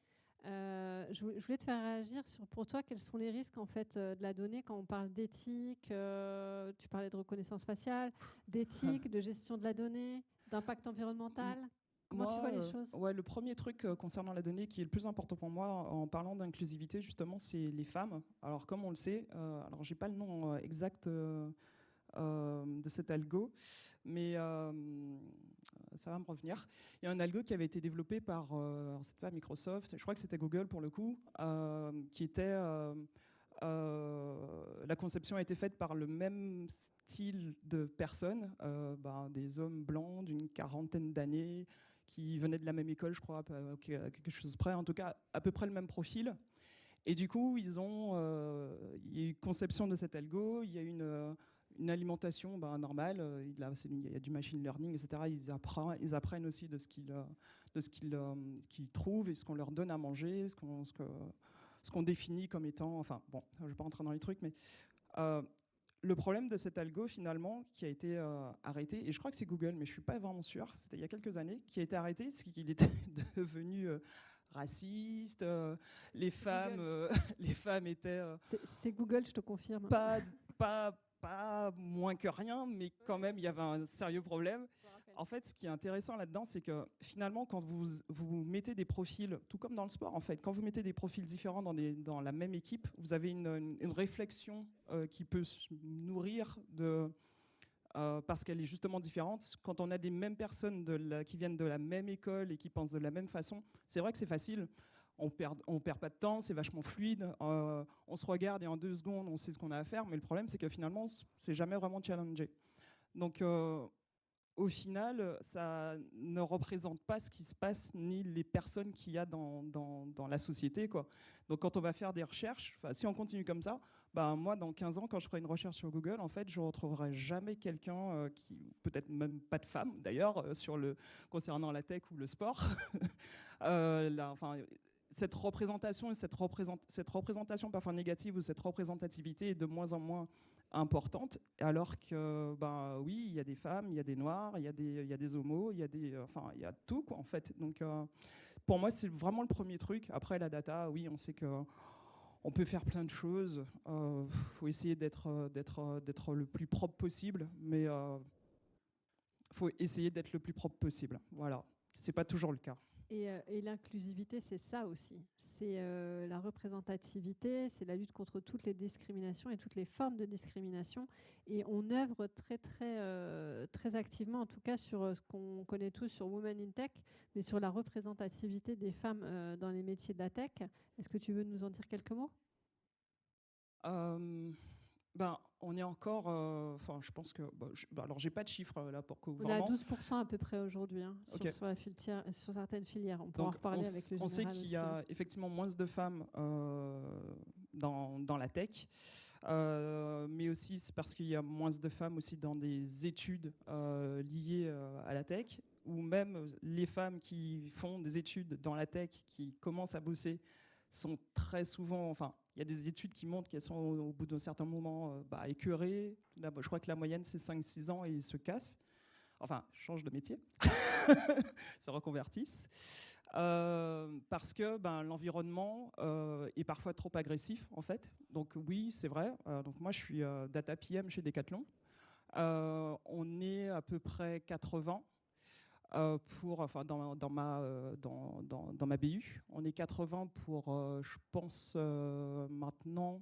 Je voulais te faire réagir sur, pour toi, quels sont les risques en fait, de la donnée quand on parle d'éthique, tu parlais de reconnaissance faciale, d'éthique, de gestion de la donnée, d'impact environnemental. Comment tu vois les choses? Ouais, le premier truc concernant la donnée qui est le plus important pour moi en parlant d'inclusivité, justement, c'est les femmes. Alors, comme on le sait, alors j'ai pas le nom exact de cet algo, mais ça va me revenir. Il y a un algo qui avait été développé par, c'était pas Microsoft, je crois que c'était Google pour le coup, qui était... la conception a été faite par le même style de personnes, des hommes blancs d'une quarantaine d'années, qui venaient de la même école, je crois, à quelque chose près, en tout cas à peu près le même profil. Et du coup, il y a eu conception de cet algo, il y a une alimentation normale, il y a du machine learning, etc. Ils apprennent aussi de ce qu'ils trouvent et ce qu'on leur donne à manger, ce qu'on définit comme étant... Enfin, bon, je ne vais pas rentrer dans les trucs, mais... le problème de cet algo, finalement, qui a été arrêté, et je crois que c'est Google, mais je ne suis pas vraiment sûr, c'était il y a quelques années, qui a été arrêté, c'est qu'il était devenu raciste, les femmes étaient... C'est Google, je te confirme. Pas moins que rien, mais quand même, il y avait un sérieux problème. En fait, ce qui est intéressant là-dedans, c'est que finalement, quand vous mettez des profils, tout comme dans le sport, en fait, quand vous mettez des profils différents dans la même équipe, vous avez une réflexion qui peut se nourrir parce qu'elle est justement différente. Quand on a des mêmes personnes qui viennent de la même école et qui pensent de la même façon, c'est vrai que c'est facile. On perd pas de temps, c'est vachement fluide. On se regarde et en 2 secondes, on sait ce qu'on a à faire. Mais le problème, c'est que finalement, c'est jamais vraiment challengé. Donc, au final, ça ne représente pas ce qui se passe ni les personnes qu'il y a dans la société, quoi. Donc, quand on va faire des recherches, si on continue comme ça, moi, dans 15 ans, quand je ferai une recherche sur Google, en fait, je ne retrouverai jamais quelqu'un qui, peut-être même pas de femme, d'ailleurs, concernant la tech ou le sport. cette représentation et cette représentation parfois négative ou cette représentativité est de moins en moins importante, alors que oui, il y a des femmes, il y a des noirs, il y a des homos, il y a tout quoi, en fait. Donc pour moi c'est vraiment le premier truc. Après la data, oui, on sait que on peut faire plein de choses. Faut essayer d'être le plus propre possible, mais faut essayer d'être le plus propre possible. Voilà, c'est pas toujours le cas. Et l'inclusivité, c'est ça aussi. C'est la représentativité, c'est la lutte contre toutes les discriminations et toutes les formes de discrimination. Et on œuvre très activement, en tout cas sur ce qu'on connaît tous sur Women in Tech, mais sur la représentativité des femmes dans les métiers de la tech. Est-ce que tu veux nous en dire quelques mots ? On est encore, je pense que, alors j'ai pas de chiffres là pour que vous. On est à 12% à peu près aujourd'hui okay. sur certaines filières. On pourra en reparler avec le général. On sait qu'il y a effectivement moins de femmes dans la tech, mais aussi c'est parce qu'il y a moins de femmes aussi dans des études liées à la tech, ou même les femmes qui font des études dans la tech, qui commencent à bosser, sont très souvent, il y a des études qui montrent qu'elles sont au bout d'un certain moment écœurées. Là, je crois que la moyenne c'est 5-6 ans et ils se cassent. Changent de métier, se reconvertissent. Parce que l'environnement est parfois trop agressif en fait. Donc oui, c'est vrai. Donc moi je suis data PM chez Decathlon. On est à peu près 80. Dans ma BU, on est 80 pour, je pense, maintenant,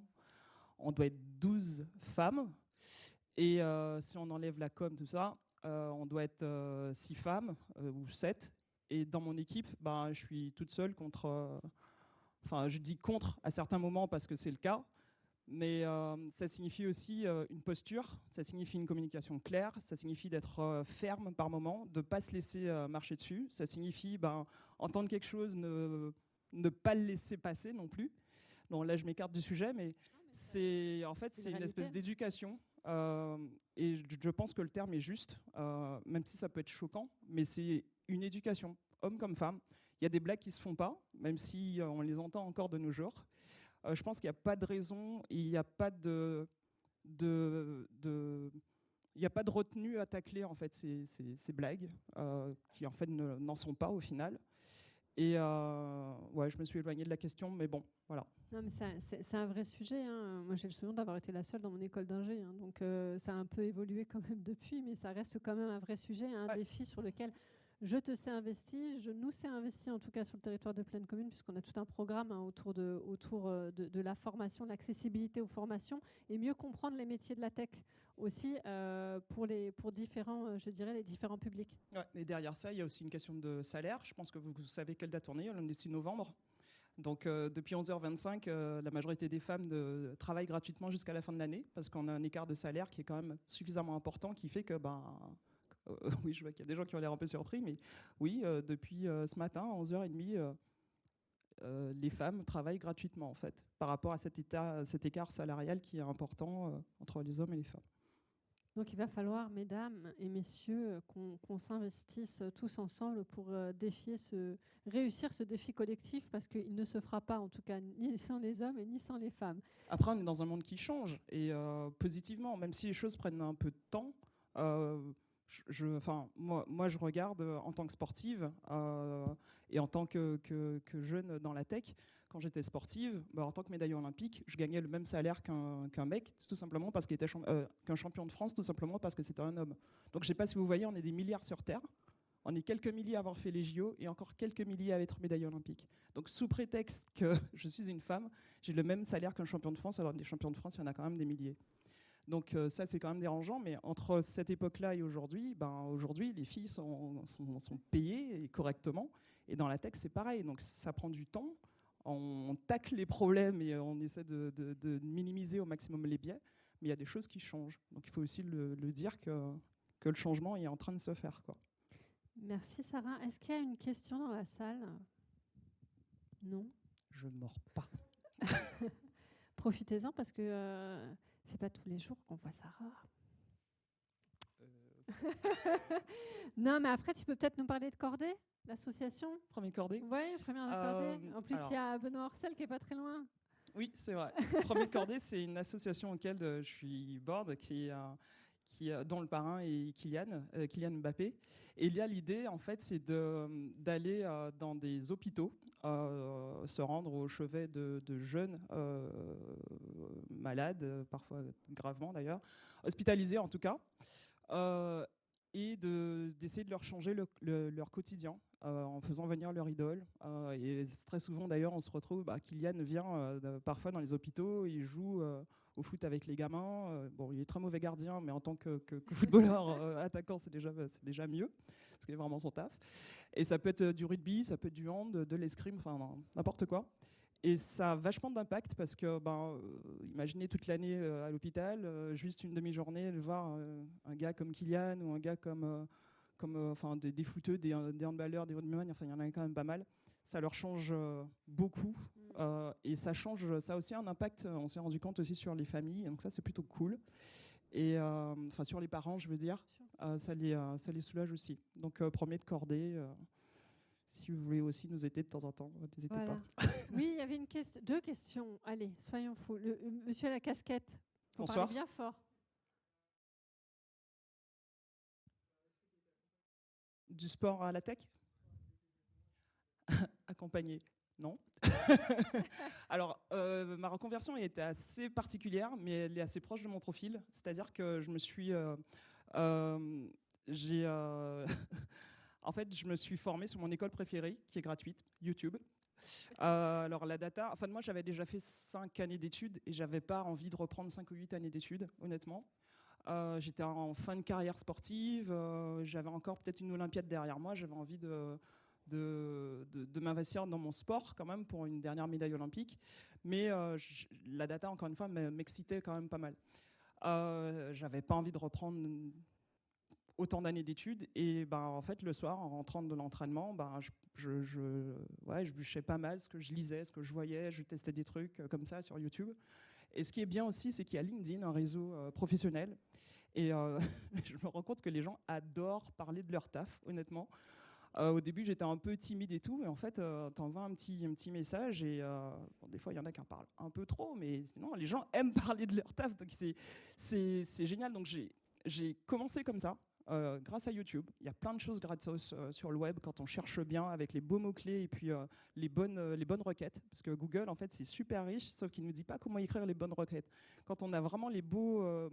on doit être 12 femmes. Et si on enlève la com, tout ça, on doit être 6 femmes ou 7. Et dans mon équipe, je suis toute seule contre... je dis contre à certains moments parce que c'est le cas. Mais ça signifie aussi une posture, ça signifie une communication claire, ça signifie d'être ferme par moment, de ne pas se laisser marcher dessus. Ça signifie entendre quelque chose, ne pas le laisser passer non plus. Donc là, je m'écarte du sujet, mais c'est une espèce d'éducation. Et je pense que le terme est juste, même si ça peut être choquant, mais c'est une éducation, homme comme femme. Il y a des blagues qui ne se font pas, même si on les entend encore de nos jours. Je pense qu'il n'y a pas de raison, il n'y a pas de retenue à tacler en fait ces blagues qui en fait n'en sont pas au final. Et je me suis éloignée de la question, mais bon, voilà. Non, mais c'est un vrai sujet. Moi, j'ai le souvenir d'avoir été la seule dans mon école d'ingé, donc ça a un peu évolué quand même depuis, mais ça reste quand même un vrai sujet, un défi sur lequel je te sais investi, je nous sais investi en tout cas sur le territoire de Plaine Commune, puisqu'on a tout un programme autour de la formation, de l'accessibilité aux formations et mieux comprendre les métiers de la tech aussi pour différents, je dirais, les différents publics. Ouais, et derrière ça, il y a aussi une question de salaire. Je pense que vous savez quelle date on est, le 6 novembre. Donc depuis 11h25, la majorité des femmes travaillent gratuitement jusqu'à la fin de l'année parce qu'on a un écart de salaire qui est quand même suffisamment important qui fait que... oui, je vois qu'il y a des gens qui ont l'air un peu surpris, mais oui, depuis ce matin, à 11h30, les femmes travaillent gratuitement, en fait, par rapport à cet écart salarial qui est important entre les hommes et les femmes. Donc il va falloir, mesdames et messieurs, qu'on s'investisse tous ensemble pour réussir ce défi collectif, parce qu'il ne se fera pas, en tout cas, ni sans les hommes et ni sans les femmes. Après, on est dans un monde qui change, et positivement, même si les choses prennent un peu de temps, moi, je regarde en tant que sportive et en tant que jeune dans la tech. Quand j'étais sportive, en tant que médaillée olympique, je gagnais le même salaire qu'un mec, tout simplement parce qu'il était qu'un champion de France, tout simplement parce que c'était un homme. Donc, je ne sais pas si vous voyez, on est des milliards sur Terre. On est quelques milliers à avoir fait les JO et encore quelques milliers à être médaillée olympique. Donc, sous prétexte que je suis une femme, j'ai le même salaire qu'un champion de France. Alors, des champions de France, il y en a quand même des milliers. Donc ça, c'est quand même dérangeant, mais entre cette époque-là et aujourd'hui, aujourd'hui, les filles sont payées correctement, et dans la tech, c'est pareil. Donc ça prend du temps, on tacle les problèmes et on essaie de minimiser au maximum les biais, mais il y a des choses qui changent. Donc il faut aussi le dire que le changement est en train de se faire, quoi. Merci Sarah. Est-ce qu'il y a une question dans la salle ? Non ? Je ne mords pas. Profitez-en parce que... c'est pas tous les jours qu'on voit Sarah. Non, mais après, tu peux peut-être nous parler de cordée ? l'association. Premier cordée. Oui, première de cordée. En plus, alors- il y a Benoît Orcel qui est pas très loin. Oui, c'est vrai. Premier de cordée, c'est une association auquel je suis board, dont le parrain est Kylian Mbappé. Et il y a l'idée, en fait, c'est d'aller dans des hôpitaux, se rendre au chevet de jeunes malades, parfois gravement d'ailleurs, hospitalisés en tout cas, et d'essayer de leur changer leur quotidien. En faisant venir leur idole. Et très souvent, d'ailleurs, on se retrouve, Kylian vient parfois dans les hôpitaux, il joue au foot avec les gamins. Bon, il est très mauvais gardien, mais en tant que footballeur attaquant, c'est déjà mieux, parce qu'il est vraiment son taf. Et ça peut être du rugby, ça peut être du hand, de l'escrime, enfin n'importe quoi. Et ça a vachement d'impact parce que, imaginez toute l'année à l'hôpital, juste une demi-journée, de voir un gars comme Kylian ou un gars comme des footeux, des handballeurs, des rugbyman, enfin il y en a quand même pas mal. Ça leur change beaucoup et ça a aussi un impact, on s'est rendu compte aussi sur les familles, donc ça c'est plutôt cool. Et sur les parents, je veux dire, ça les soulage aussi. Donc premier de cordée, si vous voulez aussi nous aider de temps en temps, n'hésitez pas. Oui, il y avait deux questions. Allez, soyons fous. Monsieur à la casquette, faut Bonsoir. parler bien fort. Du sport à la tech? Accompagné? Non. Alors, ma reconversion a été assez particulière, mais elle est assez proche de mon profil. C'est-à-dire que je me suis... en fait, je me suis formé sur mon école préférée, qui est gratuite, YouTube. Alors, la data... Enfin, moi, j'avais déjà fait 5 années d'études et j'avais pas envie de reprendre 5 ou 8 années d'études, honnêtement. J'étais en fin de carrière sportive, j'avais encore peut-être une Olympiade derrière moi, j'avais envie de m'investir dans mon sport quand même pour une dernière médaille olympique. Mais la data, encore une fois, m'excitait quand même pas mal. J'avais pas envie de reprendre autant d'années d'études et en fait le soir en rentrant de l'entraînement, je bûchais pas mal ce que je lisais, ce que je voyais, je testais des trucs comme ça sur YouTube. Et ce qui est bien aussi, c'est qu'il y a LinkedIn, un réseau professionnel. Et je me rends compte que les gens adorent parler de leur taf, honnêtement. Au début, j'étais un peu timide et tout. Et en fait, t'envoies un petit message. Et des fois, il y en a qui en parlent un peu trop. Mais sinon, les gens aiment parler de leur taf. Donc, c'est génial. Donc, j'ai commencé comme ça. Grâce à YouTube, il y a plein de choses gratos sur le web quand on cherche bien avec les beaux mots-clés et puis les bonnes requêtes. Parce que Google, en fait, c'est super riche, sauf qu'il ne nous dit pas comment écrire les bonnes requêtes. Quand on a vraiment les bons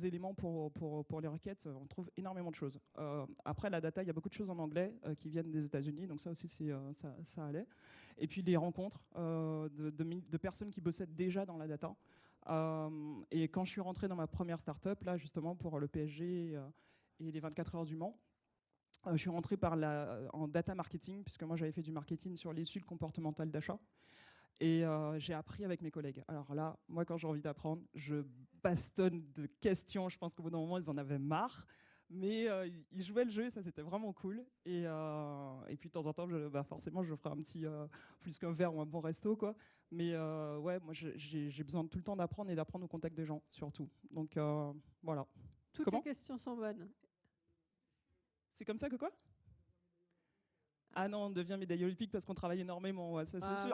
éléments pour les requêtes, on trouve énormément de choses. Après, la data, il y a beaucoup de choses en anglais qui viennent des États-Unis, donc ça aussi, ça allait. Et puis les rencontres de personnes qui bossaient déjà dans la data. Et quand je suis rentré dans ma première start-up, là, justement, pour le PSG et les 24 heures du Mans, je suis rentré en data marketing, puisque moi, j'avais fait du marketing sur l'étude comportementale d'achat. Et j'ai appris avec mes collègues. Alors là, moi, quand j'ai envie d'apprendre, je bastonne de questions. Je pense qu'au bout d'un moment, ils en avaient marre. Mais ils jouaient le jeu, ça c'était vraiment cool. Et puis de temps en temps, forcément, je ferai un petit plus qu'un verre ou un bon resto, quoi. Mais ouais, moi j'ai besoin tout le temps d'apprendre et d'apprendre au contact des gens, surtout. Donc voilà. Toutes les questions sont bonnes. C'est comme ça que quoi? Ah non, on devient médaille olympique parce qu'on travaille énormément, ouais, ça c'est sûr.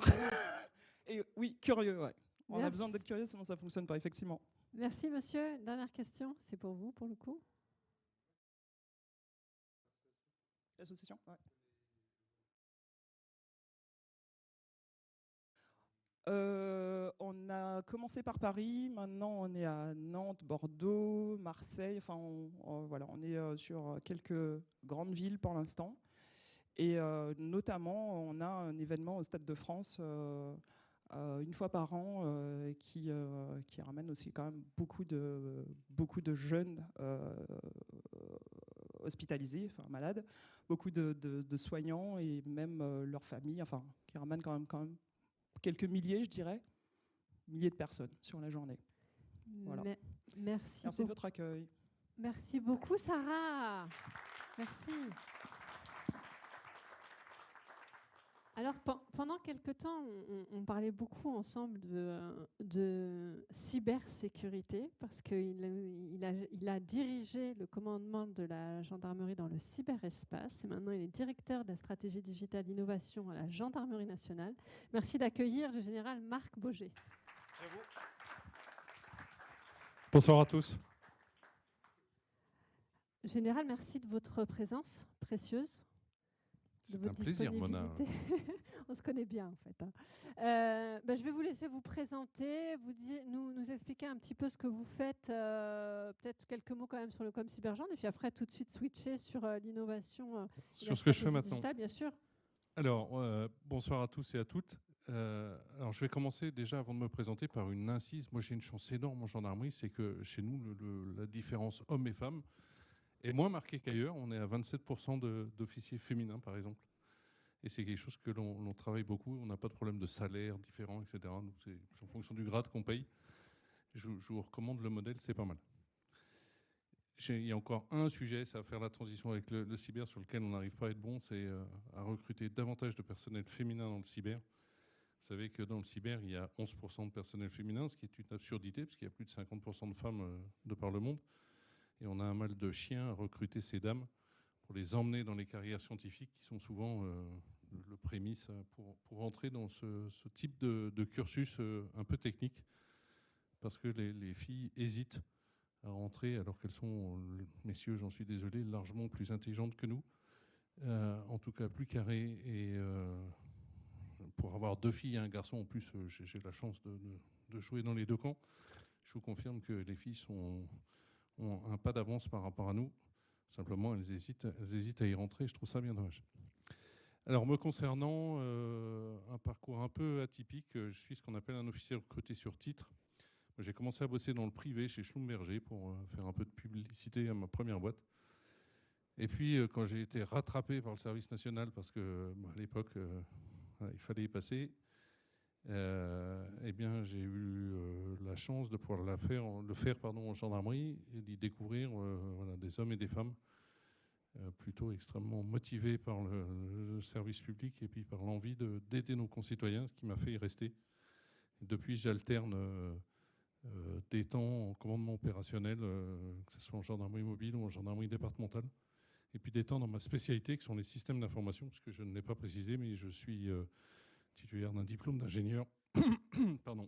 Et oui, curieux, ouais. On a besoin d'être curieux, sinon ça ne fonctionne pas, effectivement. Merci, monsieur. Dernière question, c'est pour vous, pour le coup. L'association, ouais. On a commencé par Paris, maintenant on est à Nantes, Bordeaux, Marseille, enfin voilà, on est sur quelques grandes villes pour l'instant. Et notamment, on a un événement au Stade de France une fois par an qui ramène aussi quand même beaucoup de jeunes hospitalisés, enfin malades, beaucoup de soignants et même leurs familles, enfin qui ramènent quand même quelques milliers, je dirais, milliers de personnes sur la journée. Voilà. Merci de votre accueil. Merci beaucoup, Sarah. Merci. Alors, pendant quelque temps, on parlait beaucoup ensemble de cybersécurité parce qu'il a dirigé le commandement de la gendarmerie dans le cyberespace et maintenant il est directeur de la stratégie digitale innovation à la gendarmerie nationale. Merci d'accueillir le général Marc Boger. Bonsoir à tous. Général, merci de votre présence précieuse. C'est un plaisir, Mona. On se connaît bien, en fait. Je vais vous laisser vous présenter, nous expliquer un petit peu ce que vous faites, peut-être quelques mots quand même sur le Com Cybergendre, et puis après, tout de suite, switcher sur l'innovation. Sur ce que je fais maintenant. Digitale, bien sûr. Alors, bonsoir à tous et à toutes. Alors, je vais commencer déjà, avant de me présenter, par une incise. Moi, j'ai une chance énorme en gendarmerie, c'est que chez nous, la différence hommes et femmes est moins marquée qu'ailleurs. On est à 27% d'officiers féminins, par exemple. Et c'est quelque chose que l'on travaille beaucoup. On n'a pas de problème de salaire différent, etc. Donc, c'est en fonction du grade qu'on paye. Je vous recommande le modèle, c'est pas mal. Il y a encore un sujet, ça va faire la transition avec le cyber, sur lequel on n'arrive pas à être bon, c'est à recruter davantage de personnel féminin dans le cyber. Vous savez que dans le cyber, il y a 11% de personnel féminin, ce qui est une absurdité, parce qu'il y a plus de 50% de femmes de par le monde. Et on a un mal de chien à recruter ces dames pour les emmener dans les carrières scientifiques, qui sont souvent le prémisse pour entrer dans ce type de cursus un peu technique, parce que les filles hésitent à rentrer, alors qu'elles sont, messieurs, j'en suis désolé, largement plus intelligentes que nous, en tout cas plus carrées. Et pour avoir 2 filles et un garçon, en plus, j'ai la chance de jouer dans les 2 camps. Je vous confirme que les filles ont un pas d'avance par rapport à nous. Simplement, elles hésitent à y rentrer. Je trouve ça bien dommage. Alors, me concernant, un parcours un peu atypique, je suis ce qu'on appelle un officier recruté sur titre. J'ai commencé à bosser dans le privé chez Schlumberger pour faire un peu de publicité à ma première boîte. Et puis, quand j'ai été rattrapé par le service national, parce qu'à l'époque, il fallait y passer, eh bien, j'ai eu la chance de pouvoir le faire en gendarmerie et d'y découvrir des hommes et des femmes plutôt extrêmement motivés par le service public et puis par l'envie d'aider nos concitoyens, ce qui m'a fait y rester. Et depuis, j'alterne des temps en commandement opérationnel, que ce soit en gendarmerie mobile ou en gendarmerie départementale, et puis des temps dans ma spécialité, qui sont les systèmes d'information, parce que je ne l'ai pas précisé, mais je suis titulaire d'un diplôme d'ingénieur,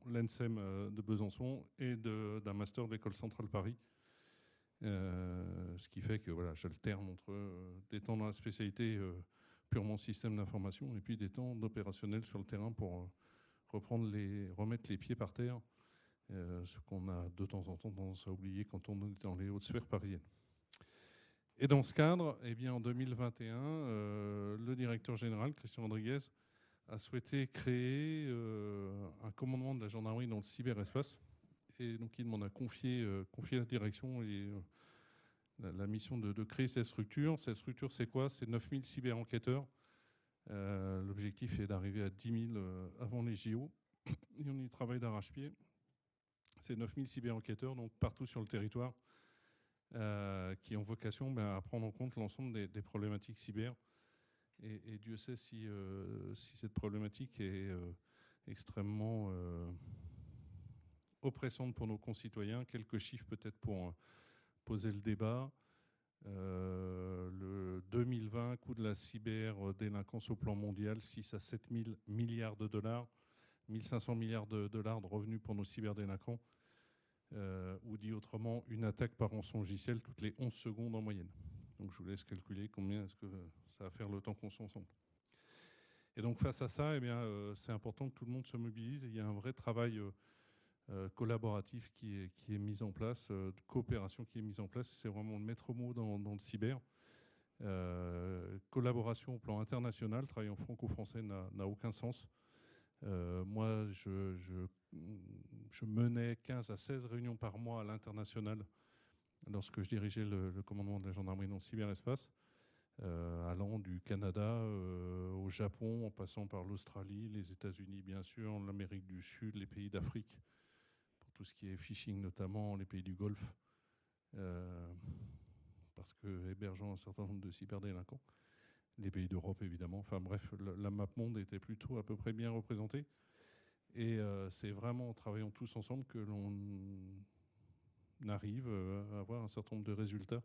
l'ENSEM de Besançon, et d'un master de l'École centrale Paris, ce qui fait que voilà, j'alterne entre des temps dans la spécialité purement système d'information, et puis des temps d'opérationnel sur le terrain pour remettre les pieds par terre, ce qu'on a de temps en temps tendance à oublier quand on est dans les hautes sphères parisiennes. Et dans ce cadre, eh bien, en 2021, le directeur général, Christian Rodriguez, a souhaité créer un commandement de la gendarmerie dans le cyberespace. Et donc, il m'en a confié la direction et la mission de créer cette structure. Cette structure, c'est quoi? C'est 9000 cyber-enquêteurs. L'objectif est d'arriver à 10 000 avant les JO. Et on y travaille d'arrache-pied. C'est 9000 cyber-enquêteurs, donc partout sur le territoire, qui ont vocation à prendre en compte l'ensemble des problématiques cyber. Et Dieu sait si cette problématique est extrêmement oppressante pour nos concitoyens. Quelques chiffres peut-être pour poser le débat. Le 2020, coût de la cyberdélinquance au plan mondial, 6 à 7 000 milliards de dollars. 1500 milliards de dollars de revenus pour nos cyberdélinquants, ou dit autrement, une attaque par rançongiciel toutes les 11 secondes en moyenne. Donc je vous laisse calculer combien est-ce que ça va faire le temps qu'on soit ensemble. Et donc face à ça, eh bien, c'est important que tout le monde se mobilise. Il y a un vrai travail collaboratif qui est mis en place, de coopération qui est mise en place. C'est vraiment le maître mot dans le cyber. Collaboration au plan international, travail en franco-français n'a aucun sens. Moi, je menais 15 à 16 réunions par mois à l'international lorsque je dirigeais le commandement de la gendarmerie dans le cyberespace, allant du Canada au Japon, en passant par l'Australie, les États-Unis bien sûr, l'Amérique du Sud, les pays d'Afrique, pour tout ce qui est phishing notamment, les pays du Golfe, parce que hébergeant un certain nombre de cyberdélinquants. les pays d'Europe évidemment. Enfin bref, la map monde était plutôt à peu près bien représentée. Et c'est vraiment en travaillant tous ensemble que l'on arrive à avoir un certain nombre de résultats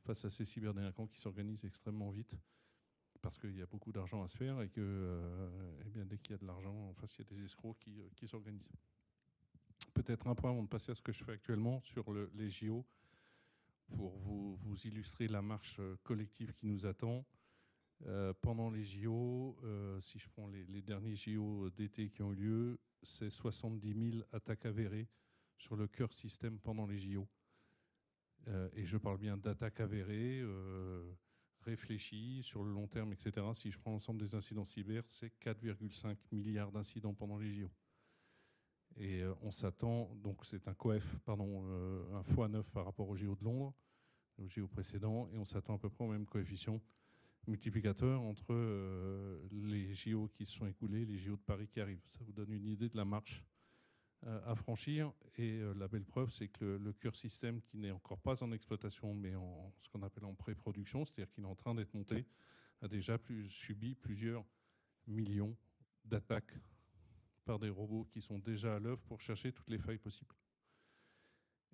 face à ces cyberdélinquants qui s'organisent extrêmement vite, parce qu'il y a beaucoup d'argent à se faire et que eh bien, dès qu'il y a de l'argent, en face, il y a des escrocs qui s'organisent. Peut-être un point avant de passer à ce que je fais actuellement sur les JO, pour vous illustrer la marche collective qui nous attend. Pendant les JO, si je prends les derniers JO d'été qui ont eu lieu, c'est 70 000 attaques avérées sur le cœur système pendant les JO. Et je parle bien d'attaques avérées, réfléchies, sur le long terme, etc. Si je prends l'ensemble des incidents cyber, c'est 4,5 milliards d'incidents pendant les JO. Et on s'attend, donc c'est un coef, pardon, un x9 par rapport aux JO de Londres, aux JO précédents, et on s'attend à peu près au même coefficient multiplicateur entre les JO qui se sont écoulés et les JO de Paris qui arrivent. Ça vous donne une idée de la marche à franchir. Et la belle preuve, c'est que le cœur système, qui n'est encore pas en exploitation, mais en ce qu'on appelle en pré-production, c'est-à-dire qu'il est en train d'être monté, a déjà subi plusieurs millions d'attaques par des robots qui sont déjà à l'œuvre pour chercher toutes les failles possibles.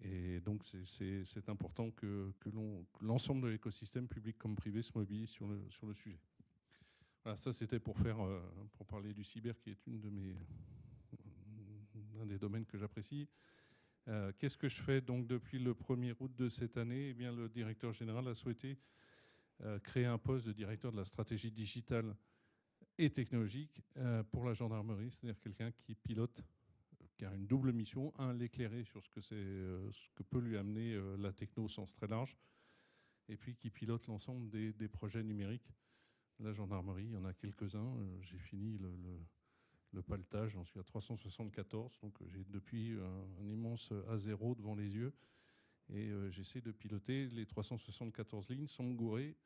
Et donc c'est important que l'ensemble de l'écosystème, public comme privé, se mobilise sur le sujet. Voilà, ça c'était pour parler du cyber, qui est un des domaines que j'apprécie. Qu'est-ce que je fais donc depuis le 1er août de cette année? Eh bien, le directeur général a souhaité créer un poste de directeur de la stratégie digitale et technologique pour la gendarmerie, c'est-à-dire quelqu'un qui pilote, qui a une double mission. Un, l'éclairer sur ce que peut lui amener la techno au sens très large, et puis qui pilote l'ensemble des projets numériques. La gendarmerie, il y en a quelques-uns. J'ai fini le paletage, j'en suis à 374, donc j'ai depuis un immense A0 devant les yeux, et j'essaie de piloter les 374 lignes sans me gourer,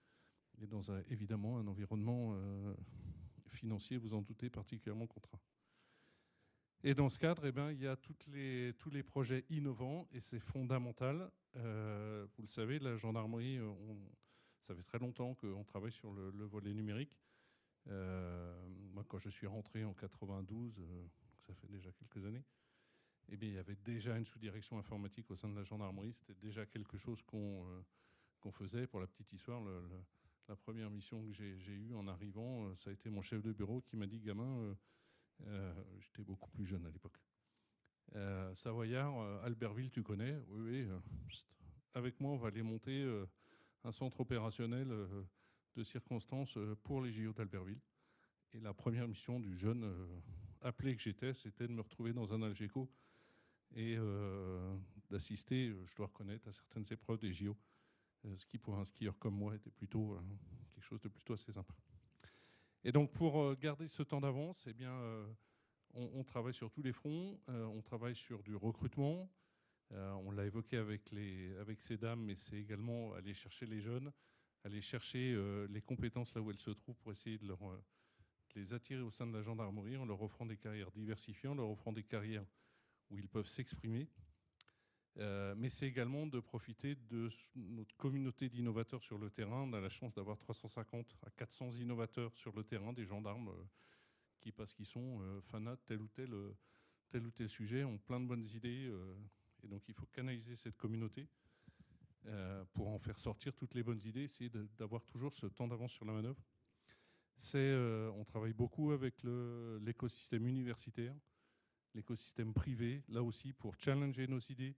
et dans évidemment un environnement financier, vous en doutez, particulièrement contraint. Et dans ce cadre, eh ben, il y a tous les projets innovants, et c'est fondamental. Vous le savez, la gendarmerie, ça fait très longtemps qu'on travaille sur le volet numérique. Moi, quand je suis rentré en 92, ça fait déjà quelques années, eh bien, il y avait déjà une sous-direction informatique au sein de la gendarmerie. C'était déjà quelque chose qu'on faisait. Pour la petite histoire, la première mission que j'ai eue en arrivant, ça a été mon chef de bureau qui m'a dit: gamin, j'étais beaucoup plus jeune à l'époque. Savoyard, Albertville, tu connais? Oui, oui. Avec moi, on va aller monter un centre opérationnel de circonstances pour les JO d'Albertville. Et la première mission du jeune appelé que j'étais, c'était de me retrouver dans un Algeco et d'assister, je dois reconnaître, à certaines épreuves des JO. Ce qui, pour un skieur comme moi, était plutôt quelque chose de plutôt assez sympa. Et donc, pour garder ce temps d'avance, eh bien, on travaille sur tous les fronts. On travaille sur du recrutement. On l'a évoqué avec ces dames, mais c'est également aller chercher les jeunes, aller chercher les compétences là où elles se trouvent pour essayer de les attirer au sein de la gendarmerie en leur offrant des carrières diversifiées, en leur offrant des carrières où ils peuvent s'exprimer. Mais c'est également de profiter de notre communauté d'innovateurs sur le terrain. On a la chance d'avoir 350 à 400 innovateurs sur le terrain, des gendarmes qui, parce qu'ils sont fanats de tel ou tel sujet, ont plein de bonnes idées. Et donc il faut canaliser cette communauté pour en faire sortir toutes les bonnes idées, essayer d'avoir toujours ce temps d'avance sur la manœuvre. On travaille beaucoup avec l'écosystème universitaire, l'écosystème privé, là aussi pour challenger nos idées.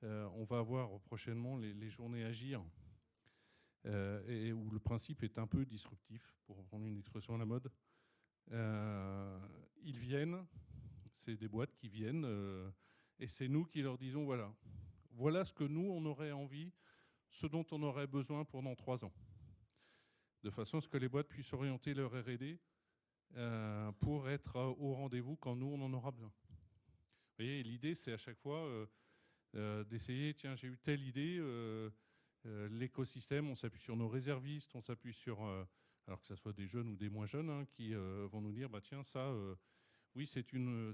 On va avoir prochainement les journées Agir, et où le principe est un peu disruptif, pour prendre une expression à la mode. Ils viennent, c'est des boîtes qui viennent, et c'est nous qui leur disons voilà ce que nous, on aurait envie, ce dont on aurait besoin pendant 3 ans. De façon à ce que les boîtes puissent orienter leur R&D pour être au rendez-vous quand nous, on en aura besoin. Vous voyez, l'idée, c'est à chaque fois d'essayer, tiens, j'ai eu telle idée, l'écosystème, on s'appuie sur nos réservistes, on s'appuie sur, alors que ce soit des jeunes ou des moins jeunes, qui vont nous dire, tiens, ça, oui, c'est une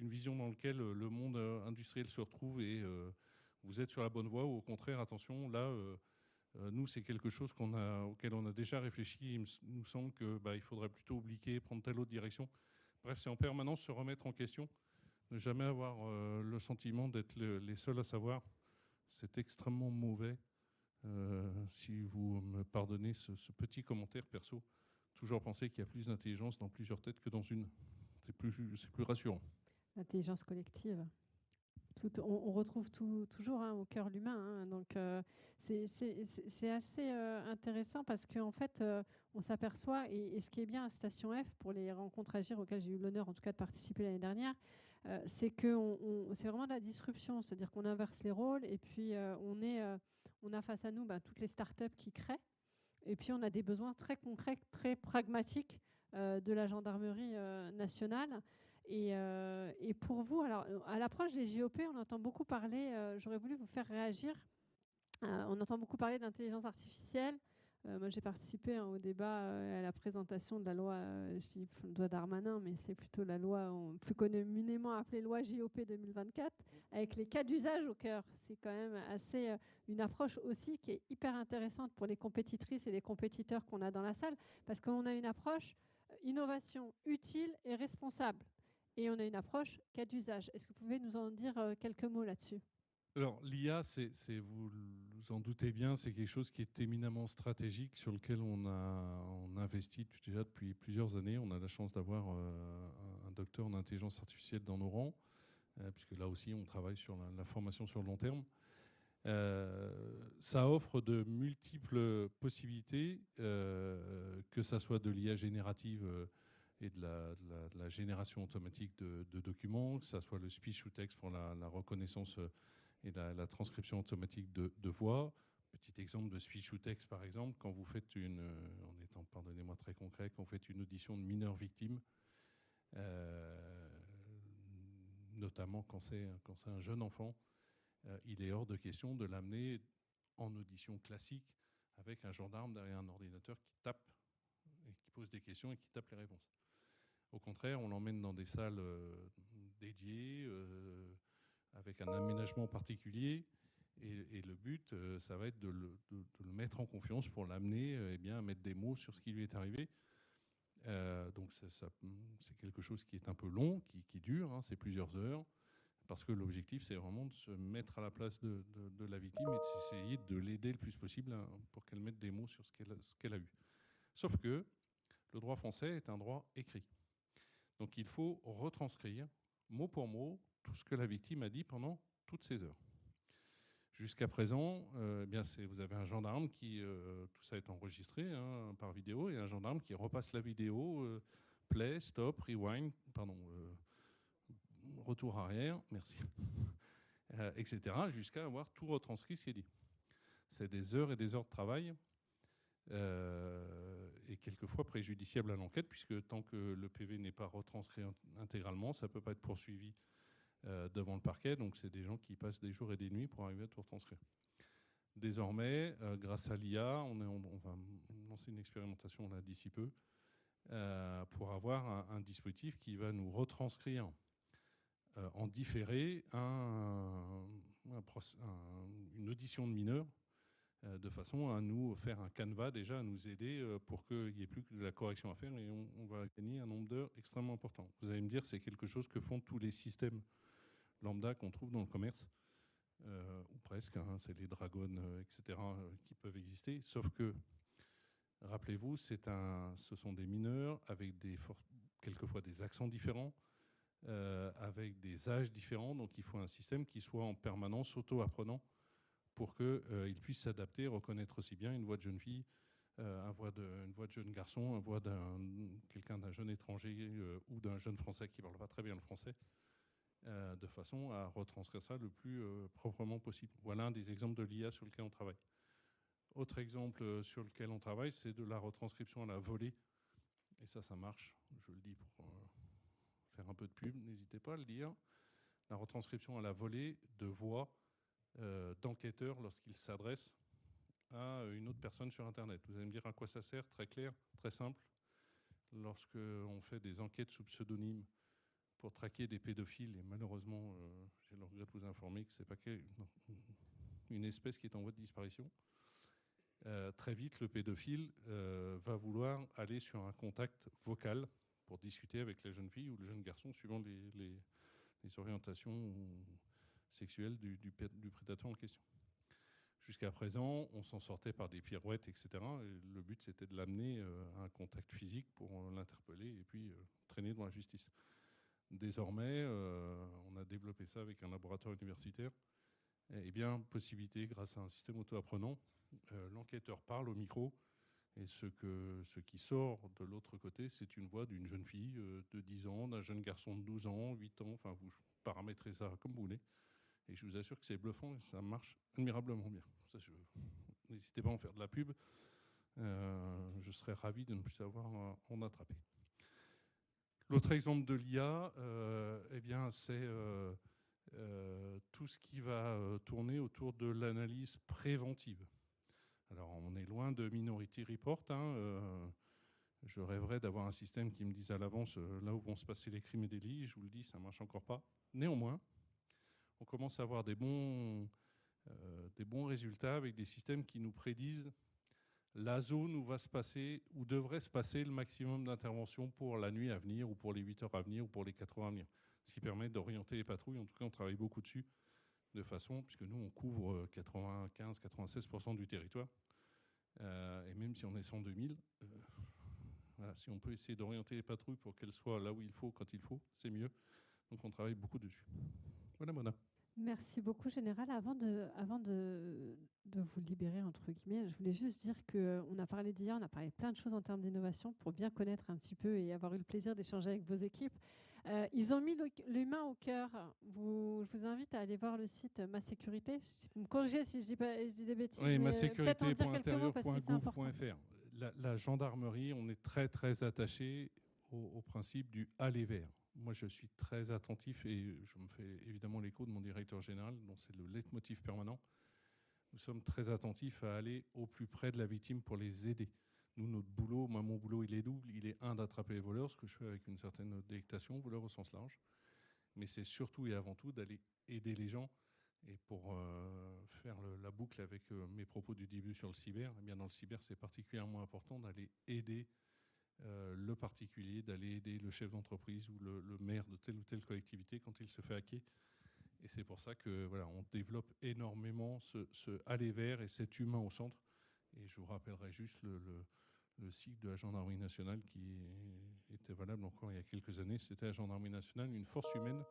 vision dans laquelle le monde industriel se retrouve et vous êtes sur la bonne voie, ou au contraire, attention, là, Nous, c'est quelque chose auquel on a déjà réfléchi. Il nous semble qu'il faudrait plutôt oublier, prendre telle autre direction. Bref, c'est en permanence se remettre en question, ne jamais avoir le sentiment d'être les seuls à savoir. C'est extrêmement mauvais. Si vous me pardonnez ce petit commentaire perso, toujours penser qu'il y a plus d'intelligence dans plusieurs têtes que dans une. C'est plus rassurant. L'intelligence collective. On retrouve toujours au cœur l'humain. Donc, c'est assez intéressant parce qu'en fait, on s'aperçoit, et ce qui est bien à Station F, pour les rencontres Agir auxquelles j'ai eu l'honneur en tout cas de participer l'année dernière, c'est que c'est vraiment de la disruption. C'est-à-dire qu'on inverse les rôles et puis on a face à nous toutes les startups qui créent. Et puis on a des besoins très concrets, très pragmatiques de la gendarmerie nationale. Et pour vous, alors, à l'approche des JOP, on entend beaucoup parler, j'aurais voulu vous faire réagir, on entend beaucoup parler d'intelligence artificielle. Moi, j'ai participé au débat, à la présentation de la loi, je dis loi Darmanin, mais c'est plutôt la loi plus communément appelée loi JOP 2024, avec les cas d'usage au cœur. C'est quand même assez une approche aussi qui est hyper intéressante pour les compétitrices et les compétiteurs qu'on a dans la salle, parce qu'on a une approche innovation utile et responsable. Et on a une approche cas d'usage. Est-ce que vous pouvez nous en dire quelques mots là-dessus ? Alors, l'IA, vous en doutez bien, c'est quelque chose qui est éminemment stratégique, sur lequel on investit déjà depuis plusieurs années. On a la chance d'avoir un docteur en intelligence artificielle dans nos rangs, puisque là aussi, on travaille sur la formation sur le long terme. Ça offre de multiples possibilités, que ça soit de l'IA générative et de la génération automatique de documents, que ça soit le speech to text pour la reconnaissance et la transcription automatique de voix. Petit exemple de speech to text, par exemple, quand vous faites en étant, pardonnez-moi, très concret, quand vous faites une audition de mineurs victimes, notamment quand c'est un jeune enfant, il est hors de question de l'amener en audition classique avec un gendarme derrière un ordinateur qui tape et qui pose des questions et qui tape les réponses. Au contraire, on l'emmène dans des salles dédiées, avec un aménagement particulier. Et le but, ça va être de le mettre en confiance pour l'amener à mettre des mots sur ce qui lui est arrivé. Donc c'est quelque chose qui est un peu long, qui dure, c'est plusieurs heures, parce que l'objectif, c'est vraiment de se mettre à la place de la victime et d'essayer de l'aider le plus possible pour qu'elle mette des mots sur ce qu'elle a eu. Sauf que le droit français est un droit écrit. Donc il faut retranscrire, mot pour mot, tout ce que la victime a dit pendant toutes ces heures. Jusqu'à présent, vous avez un gendarme tout ça est enregistré par vidéo, et un gendarme qui repasse la vidéo, play, stop, rewind, retour arrière, merci, etc., jusqu'à avoir tout retranscrit ce qui est dit. C'est des heures et des heures de travail, et quelquefois préjudiciable à l'enquête, puisque tant que le PV n'est pas retranscrit intégralement, ça ne peut pas être poursuivi devant le parquet. Donc c'est des gens qui passent des jours et des nuits pour arriver à tout retranscrire. Désormais, grâce à l'IA, on va lancer une expérimentation là d'ici peu, pour avoir un dispositif qui va nous retranscrire en différé une audition de mineur, de façon à nous faire un canevas déjà, à nous aider pour qu'il n'y ait plus que de la correction à faire, et on va gagner un nombre d'heures extrêmement important. Vous allez me dire, c'est quelque chose que font tous les systèmes lambda qu'on trouve dans le commerce, ou presque, c'est les dragons, etc., qui peuvent exister, sauf que, rappelez-vous, ce sont des mineurs avec quelquefois des accents différents, avec des âges différents, donc il faut un système qui soit en permanence auto-apprenant pour qu'il puisse s'adapter, reconnaître aussi bien une voix de jeune fille, une voix de jeune garçon, une voix d'un jeune étranger ou d'un jeune Français qui ne parle pas très bien le français, de façon à retranscrire ça le plus proprement possible. Voilà un des exemples de l'IA sur lequel on travaille. Autre exemple sur lequel on travaille, c'est de la retranscription à la volée. Et ça marche, je le dis pour faire un peu de pub, n'hésitez pas à le dire. La retranscription à la volée de voix d'enquêteurs lorsqu'ils s'adressent à une autre personne sur Internet. Vous allez me dire à quoi ça sert, très clair, très simple. Lorsqu'on fait des enquêtes sous pseudonyme pour traquer des pédophiles, et malheureusement, j'ai le regret de vous informer que ce n'est pas une espèce qui est en voie de disparition, très vite, le pédophile va vouloir aller sur un contact vocal pour discuter avec la jeune fille ou le jeune garçon, suivant les orientations sexuelles du prédateur en question. Jusqu'à présent, on s'en sortait par des pirouettes, etc. Et le but, c'était de l'amener à un contact physique pour l'interpeller et puis traîner devant la justice. Désormais, on a développé ça avec un laboratoire universitaire. Eh bien, possibilité, grâce à un système auto-apprenant, l'enquêteur parle au micro et ce qui sort de l'autre côté, c'est une voix d'une jeune fille de 10 ans, d'un jeune garçon de 12 ans, 8 ans, enfin vous paramétrez ça comme vous voulez. Et je vous assure que c'est bluffant et ça marche admirablement bien. N'hésitez pas à en faire de la pub. Je serais ravi de ne plus avoir à en attraper. L'autre exemple de l'IA, eh bien, c'est tout ce qui va tourner autour de l'analyse préventive. Alors, on est loin de Minority Report. Je rêverais d'avoir un système qui me dise à l'avance là où vont se passer les crimes et délits. Je vous le dis, ça ne marche encore pas. Néanmoins, on commence à avoir des bons résultats avec des systèmes qui nous prédisent la zone où va se passer, où devrait se passer le maximum d'interventions pour la nuit à venir, ou pour les 8 heures à venir, ou pour les 4 heures à venir. Ce qui permet d'orienter les patrouilles. En tout cas, on travaille beaucoup dessus, de façon, puisque nous, on couvre 95-96% du territoire. Et même si on est 102 000, voilà, si on peut essayer d'orienter les patrouilles pour qu'elles soient là où il faut, quand il faut, c'est mieux. Donc on travaille beaucoup dessus. Voilà, Mona. Merci beaucoup, Général. Avant de vous libérer, entre guillemets, je voulais juste dire qu'on a parlé d'IA, on a parlé plein de choses en termes d'innovation pour bien connaître un petit peu et avoir eu le plaisir d'échanger avec vos équipes. Ils ont mis l'humain au cœur. Je vous invite à aller voir le site Ma Sécurité. Vous me corrigez si je dis des bêtises. Oui, peut-être en dire quelques mots parce que c'est important. La gendarmerie, on est très très attaché au principe du aller vers. Moi, je suis très attentif et je me fais évidemment l'écho de mon directeur général, dont c'est le leitmotiv permanent. Nous sommes très attentifs à aller au plus près de la victime pour les aider. Nous, notre boulot, moi, mon boulot, il est double. Il est d'attraper les voleurs, ce que je fais avec une certaine délectation, voleurs au sens large. Mais c'est surtout et avant tout d'aller aider les gens. Et pour faire la boucle avec mes propos du début sur le cyber, eh bien dans le cyber, c'est particulièrement important d'aller aider le particulier, d'aller aider le chef d'entreprise ou le maire de telle ou telle collectivité quand il se fait hacker. Et c'est pour ça que voilà, on développe énormément ce aller vers et cet humain au centre. Et je vous rappellerai juste le cycle de la gendarmerie nationale qui était valable encore il y a quelques années. C'était la gendarmerie nationale, une force humaine.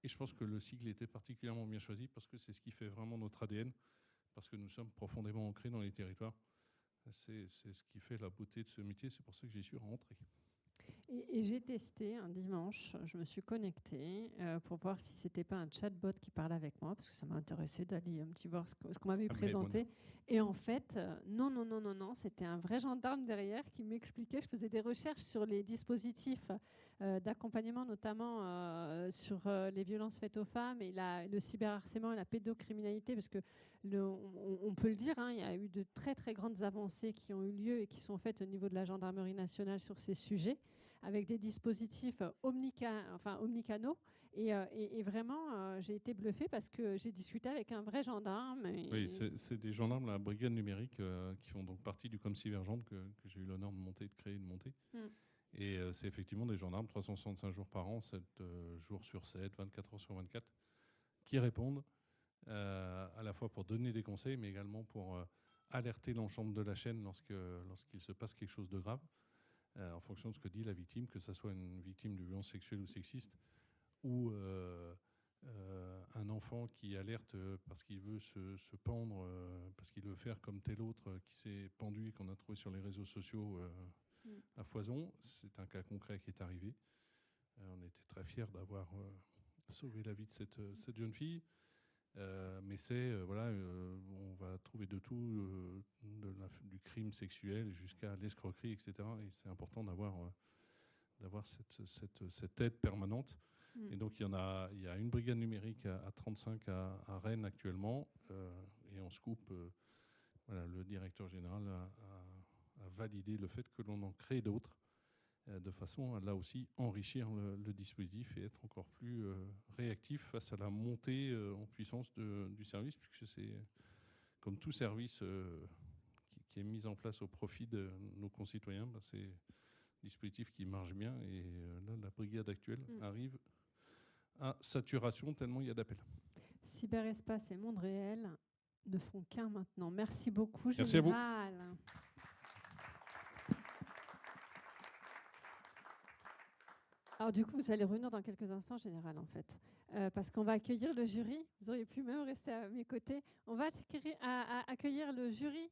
Et je pense que le sigle était particulièrement bien choisi parce que c'est ce qui fait vraiment notre ADN, parce que nous sommes profondément ancrés dans les territoires. C'est ce qui fait la beauté de ce métier, c'est pour ça que j'y suis rentré. Et j'ai testé un dimanche, je me suis connectée pour voir si c'était pas un chatbot qui parlait avec moi, parce que ça m'a intéressé d'aller un petit voir ce qu'on m'avait présenté. Et en fait, non, c'était un vrai gendarme derrière qui m'expliquait. Je faisais des recherches sur les dispositifs d'accompagnement, notamment sur les violences faites aux femmes et le cyberharcèlement et la pédocriminalité, parce que on peut le dire, il y a eu de très très grandes avancées qui ont eu lieu et qui sont faites au niveau de la gendarmerie nationale sur ces sujets, avec des dispositifs omnicanaux. Et vraiment, j'ai été bluffée parce que j'ai discuté avec un vrai gendarme. Oui, c'est des gendarmes de la brigade numérique qui font donc partie du ComCyberGendre que j'ai eu l'honneur de créer et de monter. Et c'est effectivement des gendarmes 365 jours par an, 7 jours sur 7, 24 heures sur 24, qui répondent à la fois pour donner des conseils, mais également pour alerter l'ensemble de la chaîne lorsqu'il se passe quelque chose de grave, en fonction de ce que dit la victime, que ce soit une victime de violence sexuelle ou sexiste, ou un enfant qui alerte parce qu'il veut se pendre, parce qu'il veut faire comme tel autre qui s'est pendu et qu'on a trouvé sur les réseaux sociaux à foison. C'est un cas concret qui est arrivé. On était très fiers d'avoir sauvé la vie de cette jeune fille. Mais on va trouver de tout, du crime sexuel jusqu'à l'escroquerie, etc. Et c'est important d'avoir cette aide permanente. Et donc il y a une brigade numérique à 35 à Rennes actuellement, et en scoop, le directeur général a validé le fait que l'on en crée d'autres, de façon à là aussi enrichir le dispositif et être encore plus réactif face à la montée en puissance du service, puisque c'est comme tout service qui est mise en place au profit de nos concitoyens. C'est un dispositif qui marche bien et là, la brigade actuelle arrive à saturation tellement il y a d'appels. Cyberespace et monde réel ne font qu'un maintenant. Merci beaucoup, Merci à vous. Général. Alors du coup, vous allez revenir dans quelques instants, Général, en fait. Parce qu'on va accueillir le jury. Vous auriez pu même rester à mes côtés. On va accueillir le jury.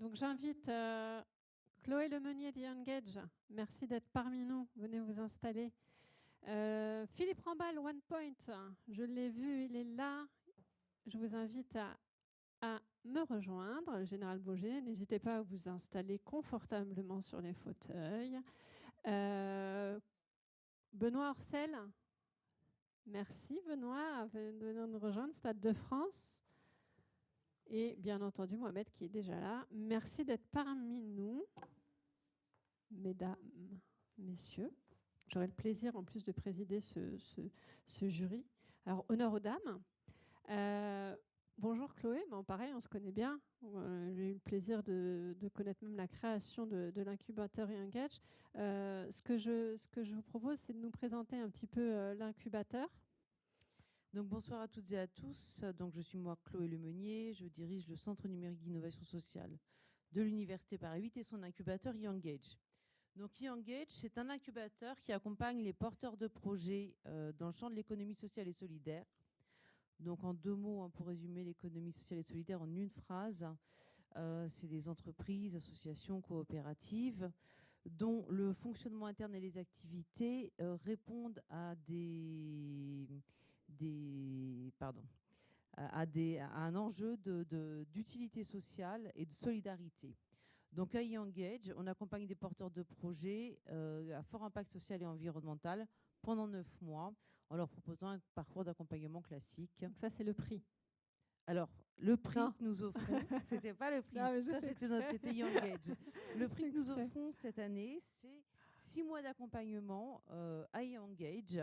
Donc j'invite Chloé Lemeunier d'E-Engage. Merci d'être parmi nous. Venez vous installer. Philippe Rambal, OnePoint. Je l'ai vu, il est là. Je vous invite à me rejoindre. Le général Boger, n'hésitez pas à vous installer confortablement sur les fauteuils. Benoît Orcel, merci Benoît de nous rejoindre, Stade de France. Et bien entendu Mohamed qui est déjà là. Merci d'être parmi nous, mesdames, messieurs. J'aurai le plaisir en plus de présider ce jury. Alors honneur aux dames. Bonjour Chloé, pareil, on se connaît bien. J'ai eu le plaisir de connaître même la création de l'incubateur E-Engage. Ce que je vous propose, c'est de nous présenter un petit peu l'incubateur. Donc, bonsoir à toutes et à tous. Donc, je suis moi, Chloé Lemeunier. Je dirige le Centre numérique d'innovation sociale de l'Université Paris 8 et son incubateur E-Engage. Donc, E-Engage, c'est un incubateur qui accompagne les porteurs de projets dans le champ de l'économie sociale et solidaire. Donc, en 2 mots, pour résumer l'économie sociale et solidaire en une phrase, c'est des entreprises, associations, coopératives dont le fonctionnement interne et les activités répondent à un enjeu d'utilité sociale et de solidarité. Donc à E-Engage, on accompagne des porteurs de projets à fort impact social et environnemental pendant 9 mois en leur proposant un parcours d'accompagnement classique. Donc ça, c'est le prix. Alors, le prix que nous offrons, c'était pas le prix, non, ça c'était E-Engage. Le prix que nous offrons cette année, c'est 6 mois d'accompagnement à E-Engage.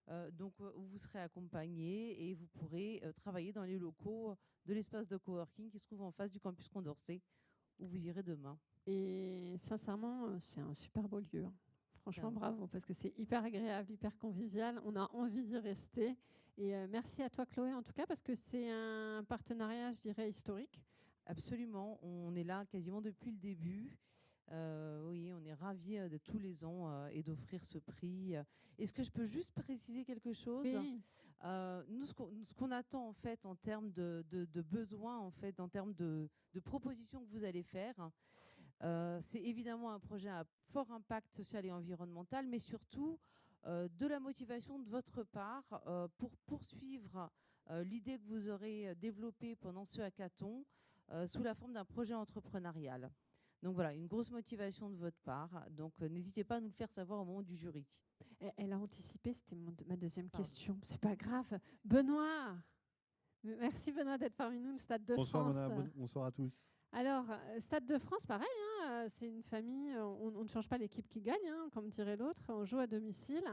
Où vous serez accompagné et vous pourrez travailler dans les locaux de l'espace de coworking qui se trouve en face du campus Condorcet, où vous irez demain. Et sincèrement, c'est un super beau lieu. Franchement, bravo, parce que c'est hyper agréable, hyper convivial. On a envie d'y rester. Et merci à toi, Chloé, en tout cas, parce que c'est un partenariat, je dirais, historique. Absolument. On est là quasiment depuis le début. Oui, on est ravis de tous les ans et d'offrir ce prix. Est-ce que je peux juste préciser quelque chose ? Oui. Nous, ce qu'on attend en fait en termes de besoins, en fait, en termes de propositions que vous allez faire, c'est évidemment un projet à fort impact social et environnemental, mais surtout de la motivation de votre part pour poursuivre l'idée que vous aurez développée pendant ce hackathon sous la forme d'un projet entrepreneurial. Donc voilà, une grosse motivation de votre part. Donc n'hésitez pas à nous le faire savoir au moment du jury. Elle a anticipé, c'était ma deuxième question. C'est pas grave. Benoît, merci Benoît d'être parmi nous, le Stade de France. Bonsoir bonsoir à tous. Alors, Stade de France, pareil, c'est une famille, on ne change pas l'équipe qui gagne, comme dirait l'autre, on joue à domicile.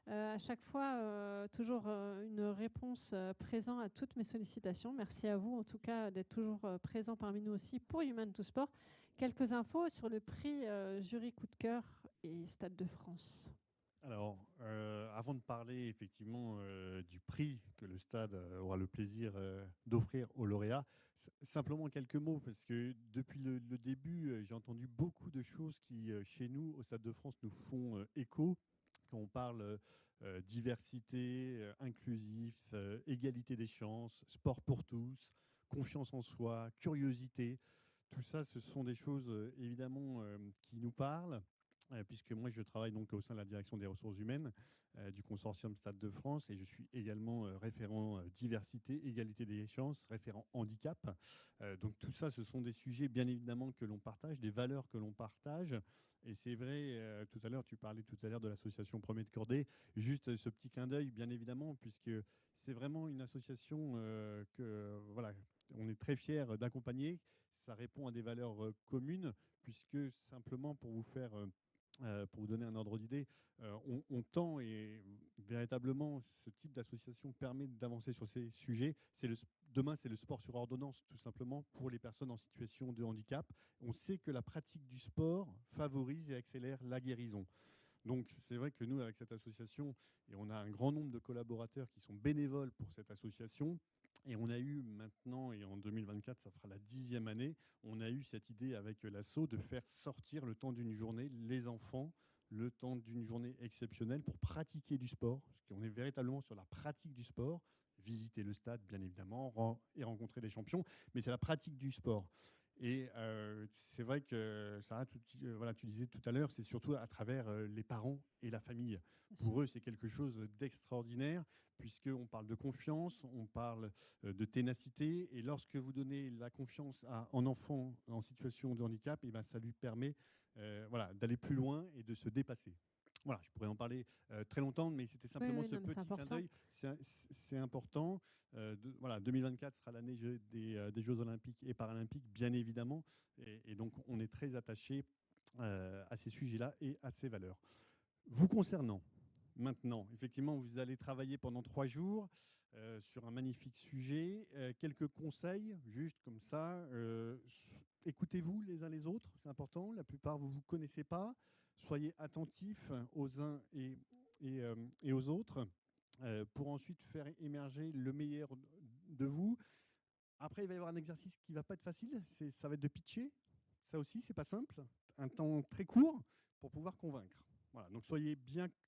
À chaque fois, toujours une réponse présente à toutes mes sollicitations. Merci à vous, en tout cas, d'être toujours présent parmi nous aussi pour Human to Sport. Quelques infos sur le prix jury coup de cœur et Stade de France. Alors, avant de parler effectivement du prix que le Stade aura le plaisir d'offrir aux lauréats, simplement quelques mots, parce que depuis le début, j'ai entendu beaucoup de choses qui, chez nous, au Stade de France, nous font écho. Quand on parle diversité, inclusif, égalité des chances, sport pour tous, confiance en soi, curiosité, tout ça, ce sont des choses évidemment qui nous parlent. Puisque moi je travaille donc au sein de la direction des ressources humaines du consortium Stade de France et je suis également référent diversité, égalité des chances, référent handicap. Donc tout ça, ce sont des sujets bien évidemment que l'on partage, des valeurs que l'on partage. Et c'est vrai, tout à l'heure, tu parlais tout à l'heure de l'association Premier de Cordée. Juste ce petit clin d'œil, bien évidemment, puisque c'est vraiment une association que voilà, on est très fiers d'accompagner. Ça répond à des valeurs communes, puisque simplement pour vous faire Pour vous donner un ordre d'idée, on tend et véritablement ce type d'association permet d'avancer sur ces sujets. Demain, c'est le sport sur ordonnance, tout simplement, pour les personnes en situation de handicap. On sait que la pratique du sport favorise et accélère la guérison. Donc, c'est vrai que nous, avec cette association, et on a un grand nombre de collaborateurs qui sont bénévoles pour cette association, et on a eu maintenant, et en 2024, ça fera la 10e année, on a eu cette idée avec l'asso de faire sortir le temps d'une journée les enfants, le temps d'une journée exceptionnelle pour pratiquer du sport, parce qu'on est véritablement sur la pratique du sport, visiter le stade, bien évidemment, et rencontrer des champions, mais c'est la pratique du sport. Et c'est vrai que, Sarah, voilà, tu disais tout à l'heure, c'est surtout à travers les parents et la famille. Pour eux, c'est quelque chose d'extraordinaire, puisqu'on parle de confiance, on parle de ténacité. Et lorsque vous donnez la confiance à un enfant en situation de handicap, et ben, ça lui permet voilà, d'aller plus loin et de se dépasser. Voilà, je pourrais en parler très longtemps, mais c'était simplement ce petit clin d'œil. C'est important. Voilà, 2024 sera l'année des Jeux Olympiques et Paralympiques, bien évidemment. Et donc, on est très attaché à ces sujets-là et à ces valeurs. Vous concernant, maintenant, effectivement, vous allez travailler pendant 3 jours sur un magnifique sujet. Quelques conseils, juste comme ça. Écoutez-vous les uns les autres, c'est important. La plupart, vous ne vous connaissez pas. Soyez attentifs aux uns et aux autres pour ensuite faire émerger le meilleur de vous. Après, il va y avoir un exercice qui ne va pas être facile. Ça va être de pitcher. Ça aussi, ce n'est pas simple. Un temps très court pour pouvoir convaincre. Voilà. Donc, soyez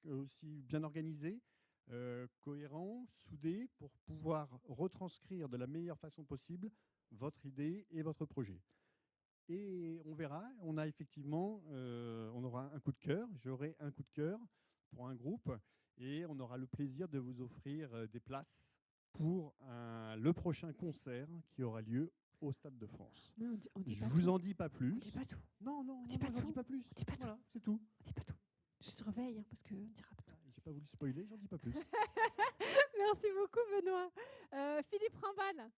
aussi bien organisés, cohérents, soudés pour pouvoir retranscrire de la meilleure façon possible votre idée et votre projet. Et on verra, on a effectivement, on aura un coup de cœur, j'aurai un coup de cœur pour un groupe et on aura le plaisir de vous offrir des places pour le prochain concert qui aura lieu au Stade de France. Je ne vous en dis pas plus. On dit pas tout. Non, On dit pas j'en dis pas plus. On dit pas voilà, c'est tout. On dit pas tout. Je surveille parce que on dira pas tout. J'ai pas voulu spoiler, j'en dis pas plus. Merci beaucoup Benoît. Philippe Rambal.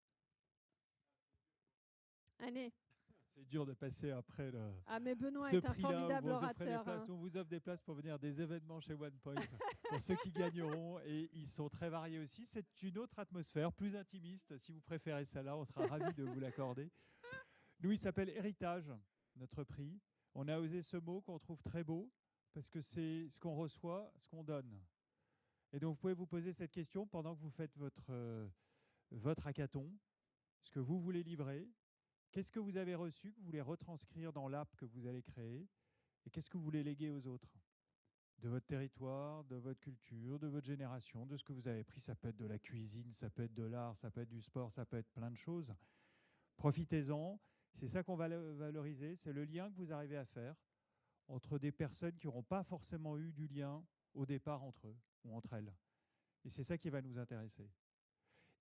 Allez. C'est dur de passer après mais Benoît ce est un prix-là, formidable où vous offrez orateur. on vous offre des places pour venir à des événements chez OnePoint pour ceux qui gagneront. Et ils sont très variés aussi. C'est une autre atmosphère, plus intimiste. Si vous préférez celle-là, on sera ravis de vous l'accorder. Nous, il s'appelle Héritage, notre prix. On a osé ce mot qu'on trouve très beau parce que c'est ce qu'on reçoit, ce qu'on donne. Et donc, vous pouvez vous poser cette question pendant que vous faites votre hackathon, ce que vous voulez livrer. Qu'est-ce que vous avez reçu, que vous voulez retranscrire dans l'app que vous allez créer? Et qu'est-ce que vous voulez léguer aux autres? De votre territoire, de votre culture, de votre génération, de ce que vous avez pris. Ça peut être de la cuisine, ça peut être de l'art, ça peut être du sport, ça peut être plein de choses. Profitez-en. C'est ça qu'on va valoriser. C'est le lien que vous arrivez à faire entre des personnes qui n'auront pas forcément eu du lien au départ entre eux ou entre elles. Et c'est ça qui va nous intéresser.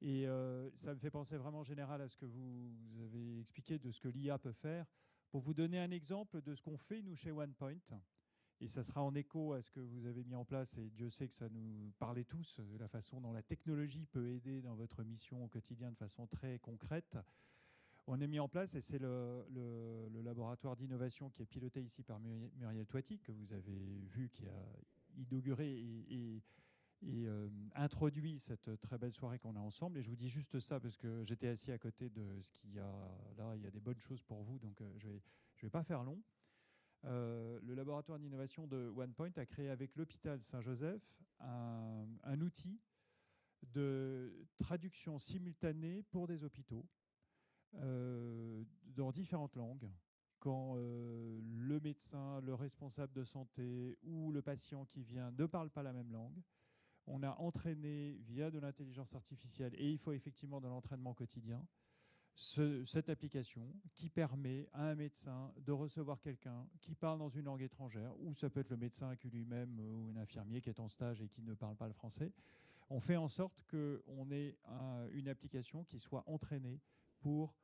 Et ça me fait penser vraiment en général à ce que vous avez expliqué de ce que l'IA peut faire. Pour vous donner un exemple de ce qu'on fait, nous, chez OnePoint, et ça sera en écho à ce que vous avez mis en place, et Dieu sait que ça nous parlait tous, la façon dont la technologie peut aider dans votre mission au quotidien de façon très concrète. On a mis en place, et c'est le laboratoire d'innovation qui est piloté ici par Muriel Toiti, que vous avez vu, qui a inauguré et introduit cette très belle soirée qu'on a ensemble. Et je vous dis juste ça parce que j'étais assis à côté de ce qu'il y a là. Il y a des bonnes choses pour vous, donc je vais pas faire long. Le laboratoire d'innovation de OnePoint a créé avec l'hôpital Saint-Joseph un outil de traduction simultanée pour des hôpitaux dans différentes langues. Quand le médecin, le responsable de santé ou le patient qui vient ne parle pas la même langue, on a entraîné via de l'intelligence artificielle, et il faut effectivement de l'entraînement quotidien, cette application qui permet à un médecin de recevoir quelqu'un qui parle dans une langue étrangère, ou ça peut être le médecin qui lui-même ou un infirmier qui est en stage et qui ne parle pas le français. On fait en sorte qu'on ait une application qui soit entraînée pour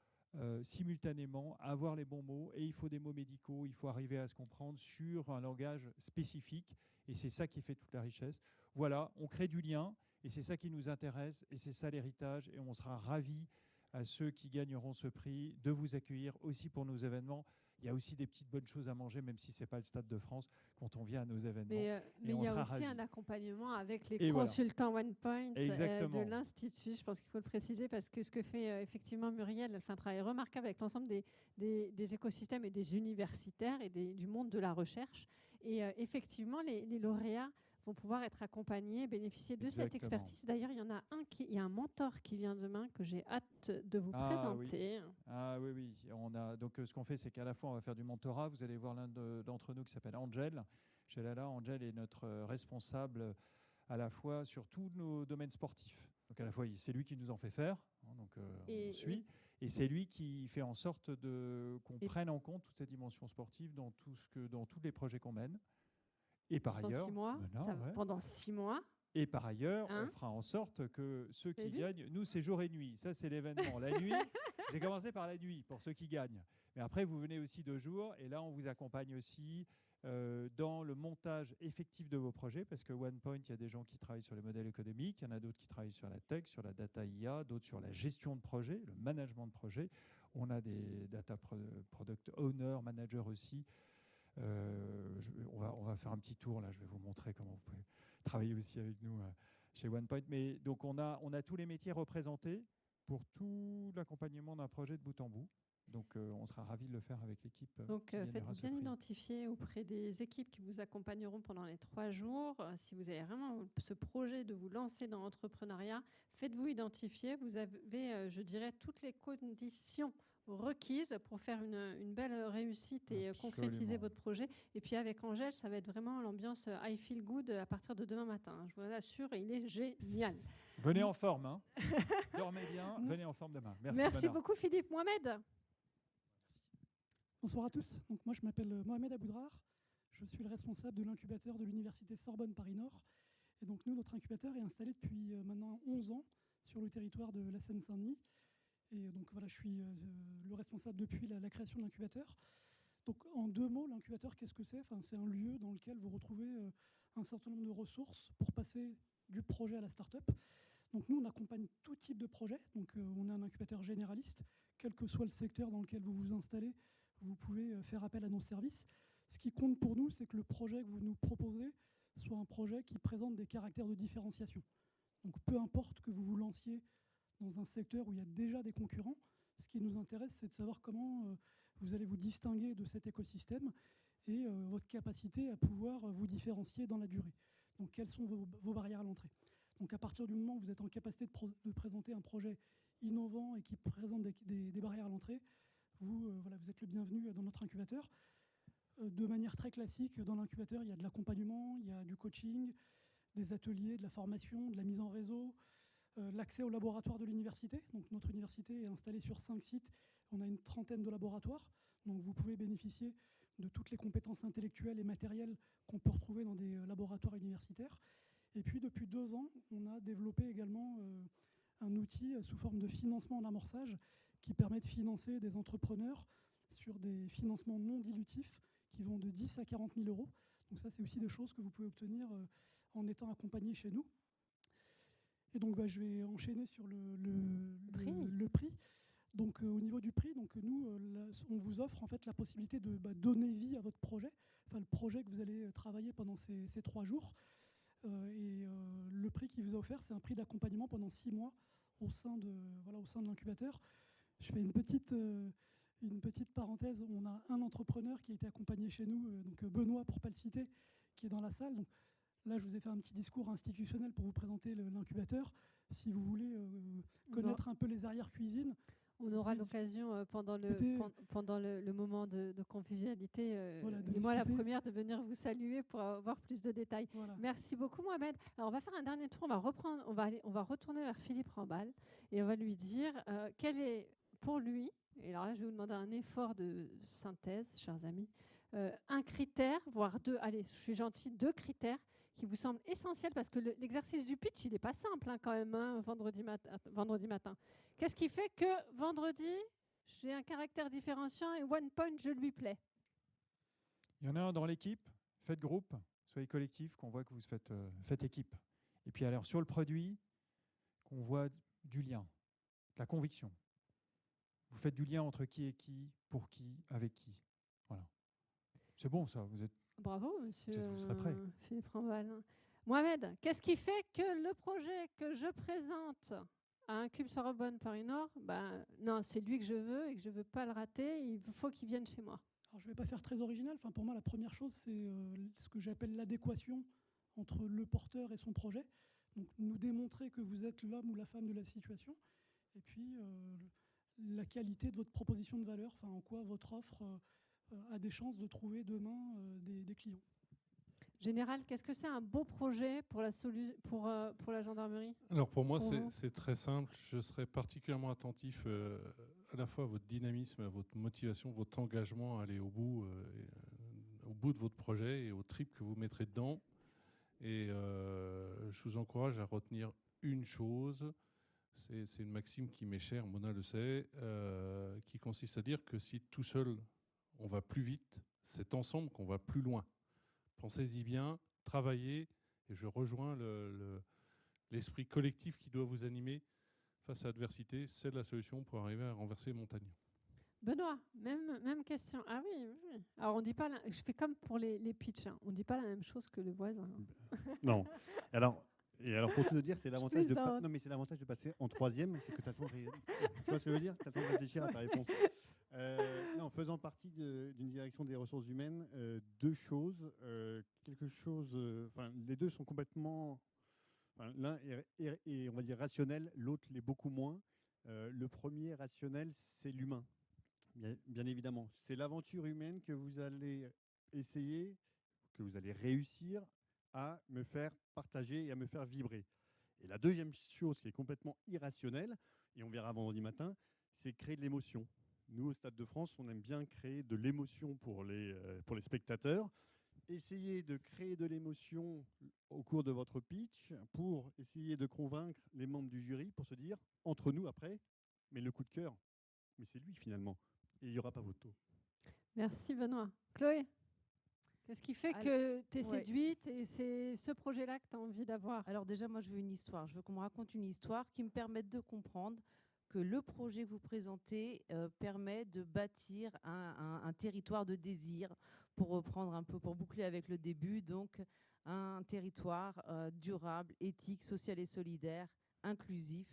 simultanément avoir les bons mots, et il faut des mots médicaux, il faut arriver à se comprendre sur un langage spécifique, et c'est ça qui fait toute la richesse. Voilà, on crée du lien, et c'est ça qui nous intéresse, et c'est ça l'héritage, et on sera ravis à ceux qui gagneront ce prix de vous accueillir aussi pour nos événements. Il y a aussi des petites bonnes choses à manger, même si ce n'est pas le Stade de France, quand on vient à nos événements. Mais il on y a sera aussi ravis. un accompagnement avec les Et voilà. consultants OnePoint de Exactement. l'Institut. Je pense qu'il faut le préciser parce que ce que fait effectivement Muriel, elle fait un travail remarquable avec l'ensemble des écosystèmes et des universitaires et du monde de la recherche. Et effectivement, les lauréats vont pouvoir être accompagnés, bénéficier de cette Exactement. expertise. D'ailleurs, il y a un mentor qui vient demain que j'ai hâte de vous présenter. Ah oui, oui. Donc, ce qu'on fait, c'est qu'à la fois, on va faire du mentorat. Vous allez voir l'un d'entre nous qui s'appelle Angel. Angel est notre responsable à la fois sur tous nos domaines sportifs. Donc, à la fois, c'est lui qui nous en fait faire. Donc, on suit. Et c'est lui qui fait en sorte qu'on prenne en compte toute cette dimension sportive dans tous les projets qu'on mène. Et par ailleurs, pendant 6 mois. Et par ailleurs, on fera en sorte que ceux qui gagnent, nous c'est jour et nuit, ça c'est l'événement. La nuit, j'ai commencé par la nuit pour ceux qui gagnent. Mais après, vous venez aussi 2 jours et là, on vous accompagne aussi dans le montage effectif de vos projets parce que OnePoint, il y a des gens qui travaillent sur les modèles économiques, il y en a d'autres qui travaillent sur la tech, sur la data IA, d'autres sur la gestion de projet, le management de projet. On a des data product owners, managers aussi. On va faire un petit tour là, je vais vous montrer comment vous pouvez travailler aussi avec nous chez OnePoint. Mais donc on a tous les métiers représentés pour tout l'accompagnement d'un projet de bout en bout. Donc on sera ravis de le faire avec l'équipe. Donc faites-vous bien identifier auprès des équipes qui vous accompagneront pendant les 3 jours. Si vous avez vraiment ce projet de vous lancer dans l'entrepreneuriat, faites-vous identifier. Vous avez, je dirais, toutes les conditions requises pour faire une belle réussite et concrétiser votre projet. Et puis avec Angèle, ça va être vraiment l'ambiance I feel good à partir de demain matin. Je vous l'assure, il est génial. Venez en forme, hein. Dormez bien, venez en forme demain. Merci beaucoup Philippe. Mohamed. Bonsoir à tous. Donc moi, je m'appelle Mohamed Aboudrar. Je suis le responsable de l'incubateur de l'université Sorbonne Paris-Nord. Et donc nous, notre incubateur est installé depuis maintenant 11 ans sur le territoire de la Seine-Saint-Denis. Et donc voilà, je suis le responsable depuis la création de l'incubateur. Donc en 2 mots, l'incubateur, qu'est-ce que c'est ? C'est un lieu dans lequel vous retrouvez un certain nombre de ressources pour passer du projet à la start-up. Donc nous, on accompagne tout type de projet. Donc on est un incubateur généraliste. Quel que soit le secteur dans lequel vous vous installez, vous pouvez faire appel à nos services. Ce qui compte pour nous, c'est que le projet que vous nous proposez soit un projet qui présente des caractères de différenciation. Donc peu importe que vous vous lanciez dans un secteur où il y a déjà des concurrents, ce qui nous intéresse, c'est de savoir comment vous allez vous distinguer de cet écosystème et votre capacité à pouvoir vous différencier dans la durée. Donc quelles sont vos barrières à l'entrée ? Donc à partir du moment où vous êtes en capacité de présenter un projet innovant et qui présente des barrières à l'entrée, vous êtes le bienvenu dans notre incubateur. De manière très classique, dans l'incubateur, il y a de l'accompagnement, il y a du coaching, des ateliers, de la formation, de la mise en réseau, l'accès au laboratoire de l'université. Donc notre université est installée sur 5 sites. On a une 30aine de laboratoires. Donc vous pouvez bénéficier de toutes les compétences intellectuelles et matérielles qu'on peut retrouver dans des laboratoires universitaires. Et puis depuis 2 ans, on a développé également un outil sous forme de financement en amorçage qui permet de financer des entrepreneurs sur des financements non dilutifs qui vont de 10 à 40 000 euros. Donc ça, c'est aussi des choses que vous pouvez obtenir en étant accompagné chez nous. Et donc, je vais enchaîner sur le prix. Donc, au niveau du prix, donc, nous, on vous offre en fait la possibilité de donner vie à votre projet, enfin le projet que vous allez travailler pendant ces 3 jours. Le prix qui vous est offert, c'est un prix d'accompagnement pendant 6 mois au sein de l'incubateur. Je fais une petite parenthèse. On a un entrepreneur qui a été accompagné chez nous, donc Benoît, pour ne pas le citer, qui est dans la salle. Donc, là, je vous ai fait un petit discours institutionnel pour vous présenter l'incubateur. Si vous voulez connaître un peu les arrière-cuisines, on aura l'occasion pendant le moment de convivialité, moi la première, de venir vous saluer pour avoir plus de détails. Voilà. Merci beaucoup Mohamed. Alors on va faire un dernier tour, on va retourner vers Philippe Rambal et on va lui dire quel est pour lui, et alors là je vais vous demander un effort de synthèse, chers amis, un critère, voire 2, allez, je suis gentille, 2 critères qui vous semblent essentiels, parce que l'exercice du pitch, il n'est pas simple quand même, vendredi matin. Qu'est-ce qui fait que vendredi, j'ai un caractère différenciant et OnePoint, je lui plais ? Il y en a un dans l'équipe, faites groupe, soyez collectif, qu'on voit que vous faites équipe. Et puis alors sur le produit, qu'on voit du lien, de la conviction. Vous faites du lien entre qui est qui, pour qui, avec qui. Voilà. C'est bon, ça. Vous êtes... Bravo, monsieur Vous serez prêt. Philippe Ramval. Mohamed, qu'est-ce qui fait que le projet que je présente à Incube Sorbonne Paris-Nord, non, c'est lui que je veux et que je ne veux pas le rater, il faut qu'il vienne chez moi. Alors, je ne vais pas faire très original. Enfin, pour moi, la première chose, c'est ce que j'appelle l'adéquation entre le porteur et son projet. Donc, nous démontrer que vous êtes l'homme ou la femme de la situation. Et puis, la qualité de votre proposition de valeur, en quoi votre offre a des chances de trouver demain des clients. Général, qu'est-ce que c'est un beau projet pour la gendarmerie? Alors pour moi, c'est très simple. Je serai particulièrement attentif à la fois à votre dynamisme, à votre motivation, votre engagement à aller au bout de votre projet et au trip que vous mettrez dedans. Et je vous encourage à retenir une chose. C'est une maxime qui m'est chère, Mona le sait, qui consiste à dire que si tout seul on va plus vite, c'est ensemble qu'on va plus loin. Pensez-y bien, travaillez, et je rejoins l'esprit collectif qui doit vous animer face à l'adversité. C'est la solution pour arriver à renverser les montagnes. Benoît, même question. Ah oui. Alors on dit pas, je fais comme pour les pitchs, hein. On ne dit pas la même chose que le voisin. Non. Alors pour te dire, c'est l'avantage c'est l'avantage de passer en troisième, c'est que tu attends. Tu vois ce que je veux dire? Tu attends de réfléchir à ta réponse. Non, faisant partie d'une direction des ressources humaines, deux choses. Les deux sont complètement. L'un est, on va dire, rationnel, l'autre l'est beaucoup moins. Le premier rationnel, c'est l'humain, bien évidemment. C'est l'aventure humaine que vous allez essayer, que vous allez réussir à me faire partager et à me faire vibrer. Et la deuxième chose qui est complètement irrationnelle, et on verra vendredi matin, c'est créer de l'émotion. Nous, au Stade de France, on aime bien créer de l'émotion pour les spectateurs. Essayez de créer de l'émotion au cours de votre pitch pour essayer de convaincre les membres du jury pour se dire, entre nous après, mais le coup de cœur, mais c'est lui finalement. Et il n'y aura pas votre tour. Merci Benoît. Chloé, qu'est-ce qui fait que tu es séduite et c'est ce projet-là que tu as envie d'avoir? Alors déjà, moi, je veux une histoire. Je veux qu'on me raconte une histoire qui me permette de comprendre que le projet que vous présentez permet de bâtir un territoire de désir, pour reprendre un peu, pour boucler avec le début, donc un territoire durable, éthique, social et solidaire, inclusif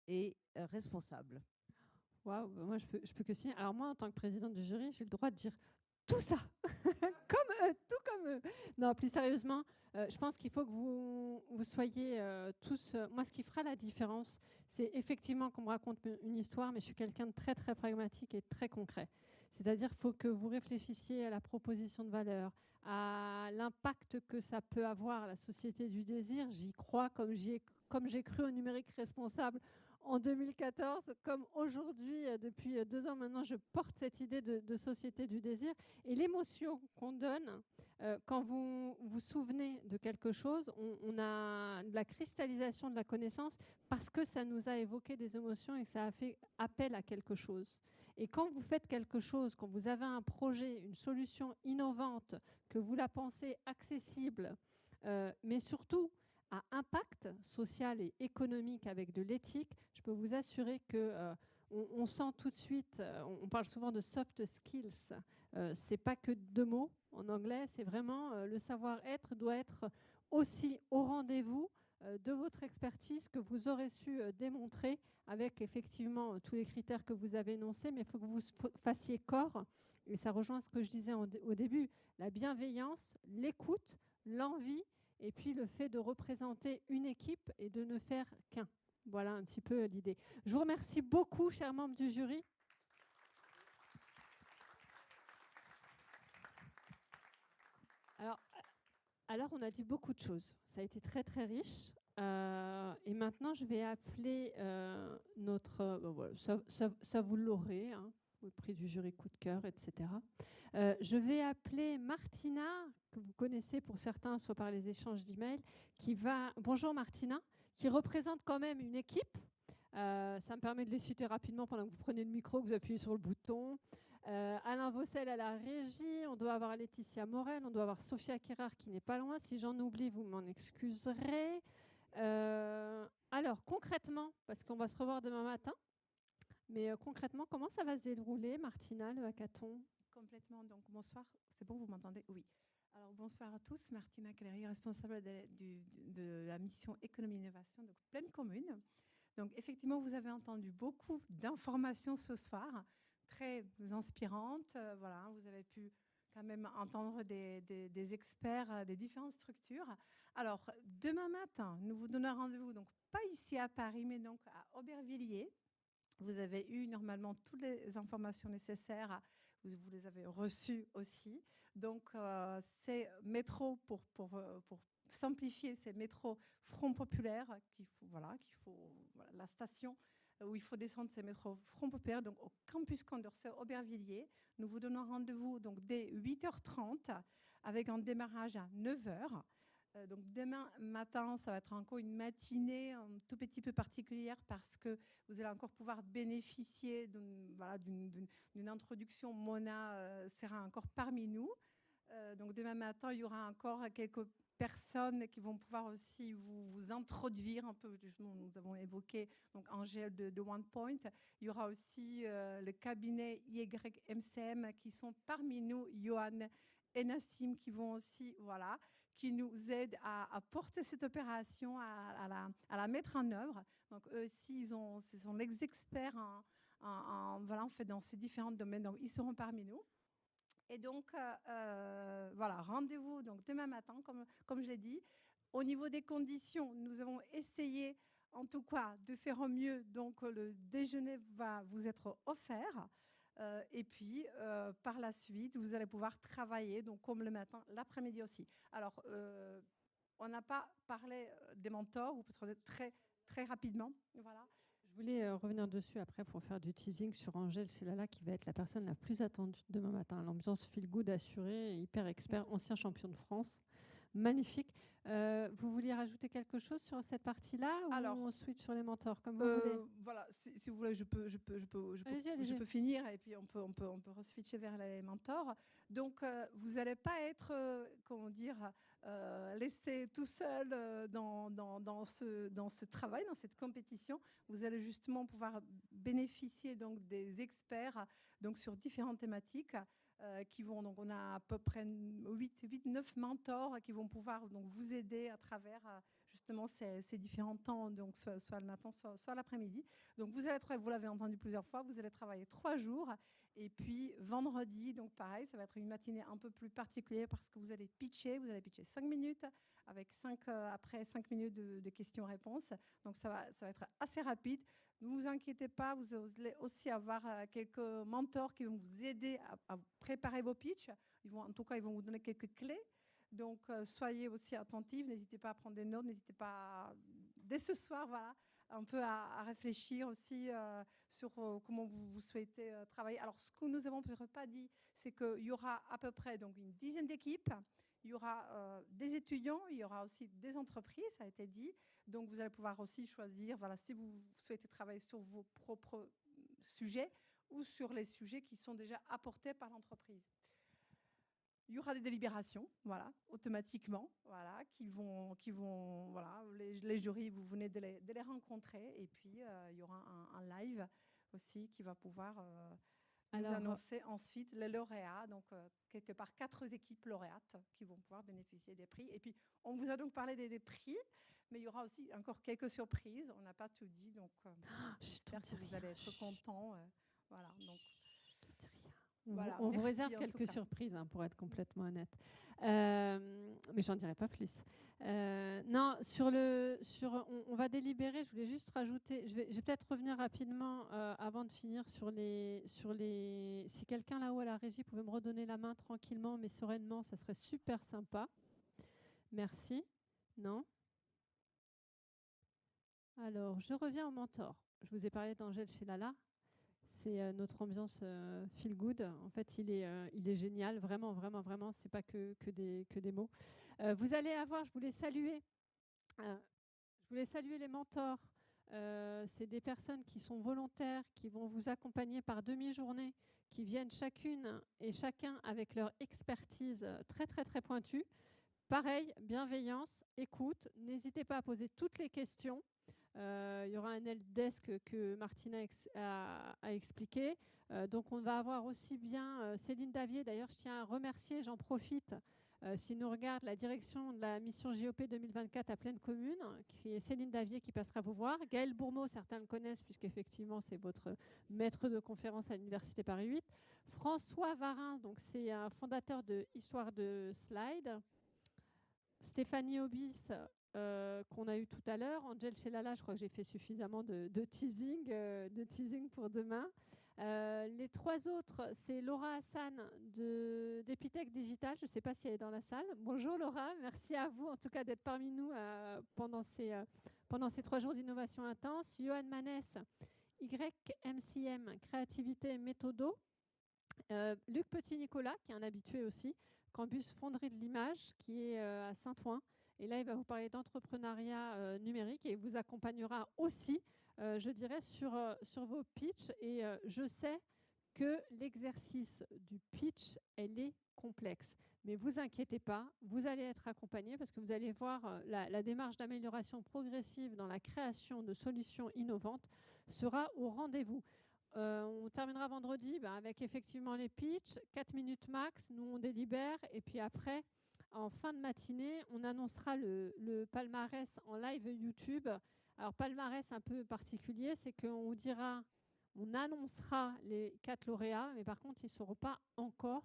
et responsable. Waouh, moi je peux que signer. Alors moi, en tant que présidente du jury, j'ai le droit de dire tout ça, tout comme eux. Non, plus sérieusement, je pense qu'il faut que vous soyez tous... moi, ce qui fera la différence, c'est effectivement qu'on me raconte une histoire, mais je suis quelqu'un de très, très pragmatique et très concret. C'est-à-dire qu'il faut que vous réfléchissiez à la proposition de valeur, à l'impact que ça peut avoir à la société du désir. J'y crois comme j'ai cru au numérique responsable en 2014, comme aujourd'hui, depuis 2 ans maintenant, je porte cette idée de société du désir. Et l'émotion qu'on donne, quand vous vous souvenez de quelque chose, on a de la cristallisation de la connaissance parce que ça nous a évoqué des émotions et que ça a fait appel à quelque chose. Et quand vous faites quelque chose, quand vous avez un projet, une solution innovante, que vous la pensez accessible, mais surtout à impact social et économique avec de l'éthique, je peux vous assurer que on sent tout de suite, on parle souvent de soft skills, c'est pas que 2 mots en anglais, c'est vraiment le savoir-être doit être aussi au rendez-vous de votre expertise que vous aurez su démontrer avec effectivement tous les critères que vous avez énoncés, mais il faut que vous fassiez corps, et ça rejoint ce que je disais au début, la bienveillance, l'écoute, l'envie, et puis le fait de représenter une équipe et de ne faire qu'un. Voilà un petit peu l'idée. Je vous remercie beaucoup, chers membres du jury. Alors, on a dit beaucoup de choses. Ça a été très, très riche. Et maintenant, je vais appeler notre... voilà, ça vous l'aurez, hein, au prix du jury coup de cœur, etc. Je vais appeler Martina, que vous connaissez pour certains, soit par les échanges d'emails, qui va... Bonjour Martina, qui représente quand même une équipe. Ça me permet de les citer rapidement pendant que vous prenez le micro, que vous appuyez sur le bouton. Alain Vaucel à la régie, on doit avoir Laetitia Morel, on doit avoir Sophia Kerrar qui n'est pas loin. Si j'en oublie, vous m'en excuserez. Alors, concrètement, parce qu'on va se revoir demain matin, mais concrètement, comment ça va se dérouler, Martina, le hackathon ? complètement. Donc, bonsoir. C'est bon, vous m'entendez? Oui. Alors, bonsoir à tous. Martina Cléry, responsable de la mission économie-innovation, donc pleine commune. Donc, effectivement, vous avez entendu beaucoup d'informations ce soir, très inspirantes. Voilà, vous avez pu quand même entendre des experts des différentes structures. Alors, demain matin, nous vous donnons rendez-vous, donc pas ici à Paris, mais donc à Aubervilliers. Vous avez eu normalement toutes les informations nécessaires, vous les avez reçues aussi. Donc, c'est métro, pour simplifier, c'est métro Front Populaire, voilà, la station où il faut descendre, c'est métro Front Populaire, donc au campus Condorcet, Aubervilliers. Nous vous donnons rendez-vous donc dès 8h30 avec un démarrage à 9h. Donc demain matin, ça va être encore une matinée un tout petit peu particulière parce que vous allez encore pouvoir bénéficier d'une introduction. Mona sera encore parmi nous. Donc demain matin, il y aura encore quelques personnes qui vont pouvoir aussi vous introduire un peu. Nous avons évoqué donc Angèle de OnePoint. Il y aura aussi le cabinet YMCM qui sont parmi nous, Johan et Nassim, qui vont aussi, voilà, qui nous aident à porter cette opération, à la mettre en œuvre. Donc eux aussi, ce sont les experts voilà, en fait, dans ces différents domaines. Donc ils seront parmi nous. Et donc, voilà, rendez-vous donc demain matin, comme je l'ai dit. Au niveau des conditions, nous avons essayé, en tout cas, de faire au mieux. Donc, le déjeuner va vous être offert. Et puis, par la suite, vous allez pouvoir travailler, donc comme le matin, l'après-midi aussi. Alors, on n'a pas parlé des mentors, ou peut-être très, très rapidement. Voilà. Je voulais revenir dessus après pour faire du teasing sur Angèle Chelala, qui va être la personne la plus attendue demain matin. L'ambiance feel good assurée, hyper expert, ancien champion de France. Magnifique. Vous vouliez rajouter quelque chose sur cette partie-là ou alors, on switch sur les mentors comme vous voulez? Voilà, si vous voulez, je peux finir et puis on peut re-switcher vers les mentors. Donc, vous n'allez pas être, comment dire, laissé tout seul dans ce travail, dans cette compétition. Vous allez justement pouvoir bénéficier donc des experts donc sur différentes thématiques. Qui vont, donc on a à peu près 8-9 mentors qui vont pouvoir donc vous aider à travers justement ces différents temps, donc soit le matin, soit l'après-midi. Donc vous allez travailler, vous l'avez entendu plusieurs fois, vous allez travailler 3 jours et puis vendredi, donc pareil, ça va être une matinée un peu plus particulière parce que vous allez pitcher 5 minutes avec après 5 minutes de questions-réponses. Donc ça va être assez rapide. Ne vous inquiétez pas, vous allez aussi avoir quelques mentors qui vont vous aider à préparer vos pitchs. En tout cas, ils vont vous donner quelques clés. Donc, soyez aussi attentifs. N'hésitez pas à prendre des notes. N'hésitez pas, dès ce soir, voilà, un peu à réfléchir aussi sur comment vous souhaitez travailler. Alors, ce que nous n'avons peut-être pas dit, c'est qu'il y aura à peu près donc, une dizaine d'équipes. Il y aura des étudiants, il y aura aussi des entreprises, ça a été dit. Donc, vous allez pouvoir aussi choisir, voilà, si vous souhaitez travailler sur vos propres sujets ou sur les sujets qui sont déjà apportés par l'entreprise. Il y aura des délibérations, voilà, automatiquement, voilà, qui vont, voilà, les jurys, vous venez de les rencontrer. Et puis, il y aura un live aussi qui va pouvoir... nous annoncer ensuite les lauréats, donc quelque part 4 équipes lauréates qui vont pouvoir bénéficier des prix. Et puis, on vous a donc parlé des prix, mais il y aura aussi encore quelques surprises. On n'a pas tout dit, donc j'espère que vous allez être contents. Voilà, donc... Voilà, on vous réserve quelques surprises, hein, pour être complètement honnête. Mais j'en dirai pas plus. Non, on va délibérer. Je voulais juste rajouter. Je vais peut-être revenir rapidement avant de finir sur les. Si quelqu'un là-haut à la régie pouvait me redonner la main tranquillement, mais sereinement, ça serait super sympa. Merci. Non. Alors, je reviens au mentor. Je vous ai parlé d'Angèle Chelala. C'est notre ambiance feel good. En fait, il est génial, vraiment, vraiment, vraiment. C'est pas que des mots. Vous allez avoir, je voulais saluer les mentors. C'est des personnes qui sont volontaires, qui vont vous accompagner par demi-journée, qui viennent chacune et chacun avec leur expertise très, très, très pointue. Pareil, bienveillance, écoute. N'hésitez pas à poser toutes les questions. Il y aura un helpdesk que Martina a expliqué. Donc on va avoir aussi bien Céline Davier. D'ailleurs, je tiens à remercier, j'en profite, s'il nous regarde, la direction de la mission JOP 2024 à Pleine Commune, qui est Céline Davier qui passera vous voir. Gaël Bourmeau, certains le connaissent puisqu'effectivement c'est votre maître de conférence à l'Université Paris 8. François Varin, donc c'est un fondateur de Histoire de Slide. Stéphanie Obis, qu'on a eu tout à l'heure. Angel Chelala, je crois que j'ai fait suffisamment de teasing pour demain. Les trois autres, c'est Laura Hassan d'Epitech Digital. Je ne sais pas si elle est dans la salle. Bonjour Laura, merci à vous en tout cas d'être parmi nous pendant ces 3 jours d'innovation intense. Johan Manès, YMCM, Créativité et Méthodo. Luc Petit-Nicolas, qui est un habitué aussi, Campus Fonderie de l'Image, qui est à Saint-Ouen. Et là, il va vous parler d'entrepreneuriat numérique et vous accompagnera aussi, je dirais, sur vos pitchs. Et je sais que l'exercice du pitch, elle est complexe. Mais vous inquiétez pas, vous allez être accompagné parce que vous allez voir la démarche d'amélioration progressive dans la création de solutions innovantes sera au rendez-vous. On terminera vendredi avec effectivement les pitchs, 4 minutes max, nous on délibère et puis après, en fin de matinée, on annoncera le palmarès en live YouTube. Alors palmarès un peu particulier, c'est qu'on dira, on annoncera les 4 lauréats, mais par contre, ils ne sauront pas encore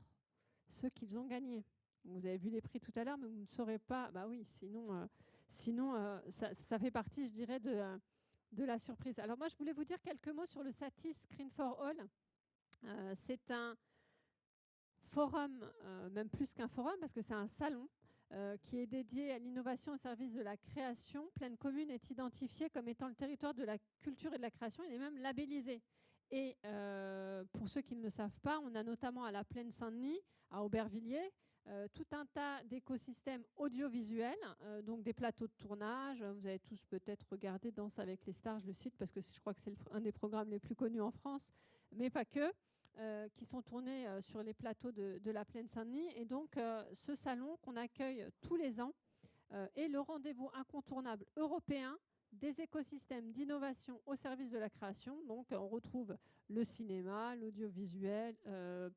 ceux qu'ils ont gagnés. Vous avez vu les prix tout à l'heure, mais vous ne saurez pas. Bah oui, sinon ça fait partie, je dirais, de la surprise. Alors moi, je voulais vous dire quelques mots sur le Satis Screen for All. C'est un forum, même plus qu'un forum, parce que c'est un salon qui est dédié à l'innovation au service de la création. Pleine Commune est identifiée comme étant le territoire de la culture et de la création. Il est même labellisé. Et pour ceux qui ne le savent pas, on a notamment à la Plaine Saint-Denis, à Aubervilliers, tout un tas d'écosystèmes audiovisuels, donc des plateaux de tournage. Vous avez tous peut-être regardé Danse avec les stars, je le cite parce que je crois que c'est un des programmes les plus connus en France, mais pas que, qui sont tournés sur les plateaux de la Plaine Saint-Denis. Et donc ce salon qu'on accueille tous les ans est le rendez-vous incontournable européen des écosystèmes d'innovation au service de la création. Donc on retrouve le cinéma, l'audiovisuel,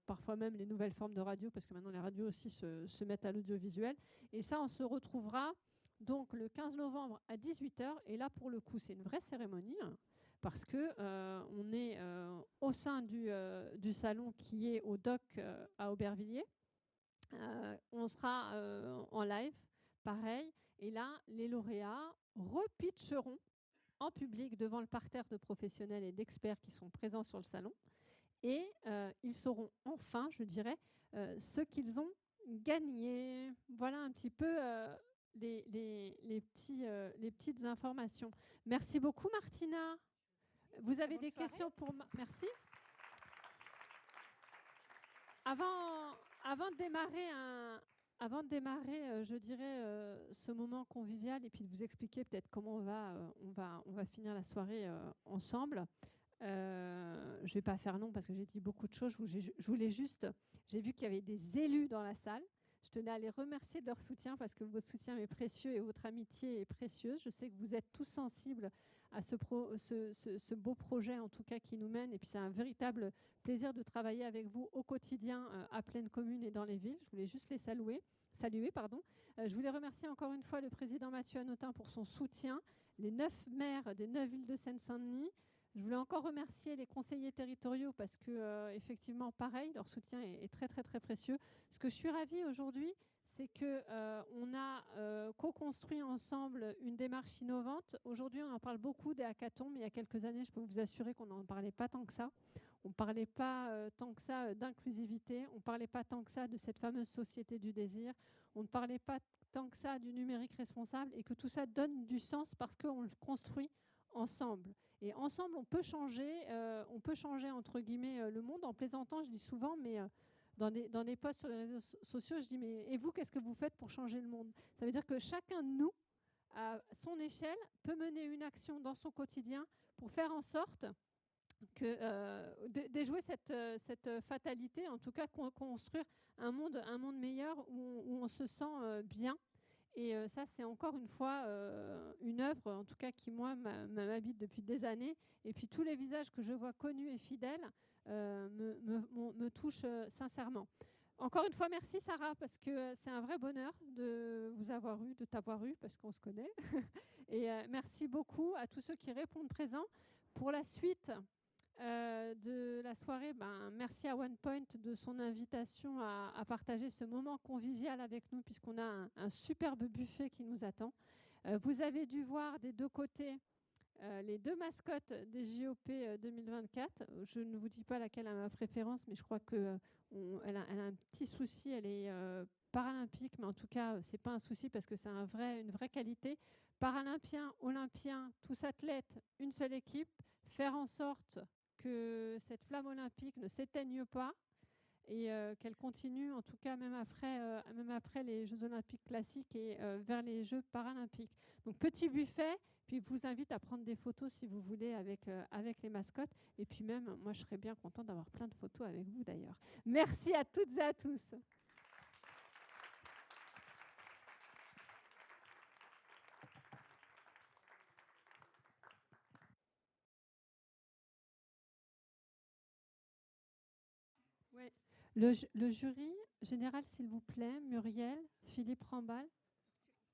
parfois même les nouvelles formes de radio, parce que maintenant les radios aussi se mettent à l'audiovisuel. Et ça, on se retrouvera donc le 15 novembre à 18h. Et là, pour le coup, c'est une vraie cérémonie, parce qu'on est au sein du salon qui est au DOC à Aubervilliers. On sera en live, pareil. Et là, les lauréats repitcheront en public devant le parterre de professionnels et d'experts qui sont présents sur le salon. Et ils sauront enfin, je dirais, ce qu'ils ont gagné. Voilà un petit peu les petites informations. Merci beaucoup, Martina. Vous avez des questions pour... Merci. Avant de démarrer, je dirais, ce moment convivial et puis de vous expliquer peut-être comment on va finir la soirée ensemble. Je ne vais pas faire long parce que j'ai dit beaucoup de choses. Je voulais juste... J'ai vu qu'il y avait des élus dans la salle. Je tenais à les remercier de leur soutien parce que votre soutien est précieux et votre amitié est précieuse. Je sais que vous êtes tous sensibles à ce beau projet, en tout cas, qui nous mène. Et puis, c'est un véritable plaisir de travailler avec vous au quotidien à Pleine Commune et dans les villes. Je voulais juste les saluer. Je voulais remercier encore une fois le président Mathieu Hanotin pour son soutien, les 9 maires des 9 villes de Seine-Saint-Denis. Je voulais encore remercier les conseillers territoriaux parce que, effectivement, pareil, leur soutien est très, très, très précieux. Ce que je suis ravie aujourd'hui, c'est qu'on a co-construit ensemble une démarche innovante. Aujourd'hui, on en parle beaucoup des hackathons, mais il y a quelques années, je peux vous assurer qu'on n'en parlait pas tant que ça. On ne parlait pas tant que ça d'inclusivité, on ne parlait pas tant que ça de cette fameuse société du désir, on ne parlait pas tant que ça du numérique responsable et que tout ça donne du sens parce qu'on le construit ensemble. Et ensemble, on peut changer entre guillemets le monde. En plaisantant, je dis souvent, mais dans des posts sur les réseaux sociaux, je dis, mais et vous, qu'est-ce que vous faites pour changer le monde? Ça veut dire que chacun de nous, à son échelle, peut mener une action dans son quotidien pour faire en sorte déjouer cette fatalité, en tout cas construire un monde meilleur où on se sent bien. Et ça, c'est encore une fois une œuvre, en tout cas qui, moi, m'habite depuis des années. Et puis tous les visages que je vois connus et fidèles me touchent sincèrement. Encore une fois, merci Sarah, parce que c'est un vrai bonheur de vous avoir eu, de t'avoir eu, parce qu'on se connaît. Et merci beaucoup à tous ceux qui répondent présents. Pour la suite de la soirée, merci à OnePoint de son invitation à partager ce moment convivial avec nous, puisqu'on a un superbe buffet qui nous attend. Vous avez dû voir des deux côtés les deux mascottes des JOP 2024. Je ne vous dis pas laquelle a ma préférence, mais je crois qu'elle a un petit souci. Elle est paralympique, mais en tout cas, ce n'est pas un souci parce que c'est une vraie qualité. Paralympiens, olympiens, tous athlètes, une seule équipe, faire en sorte que cette flamme olympique ne s'éteigne pas et qu'elle continue, en tout cas même après les Jeux olympiques classiques et vers les Jeux paralympiques. Donc petit buffet, puis je vous invite à prendre des photos si vous voulez avec les mascottes. Et puis même, moi je serais bien contente d'avoir plein de photos avec vous d'ailleurs. Merci à toutes et à tous. Ouais. Le jury général, s'il vous plaît, Muriel, Philippe Rambal.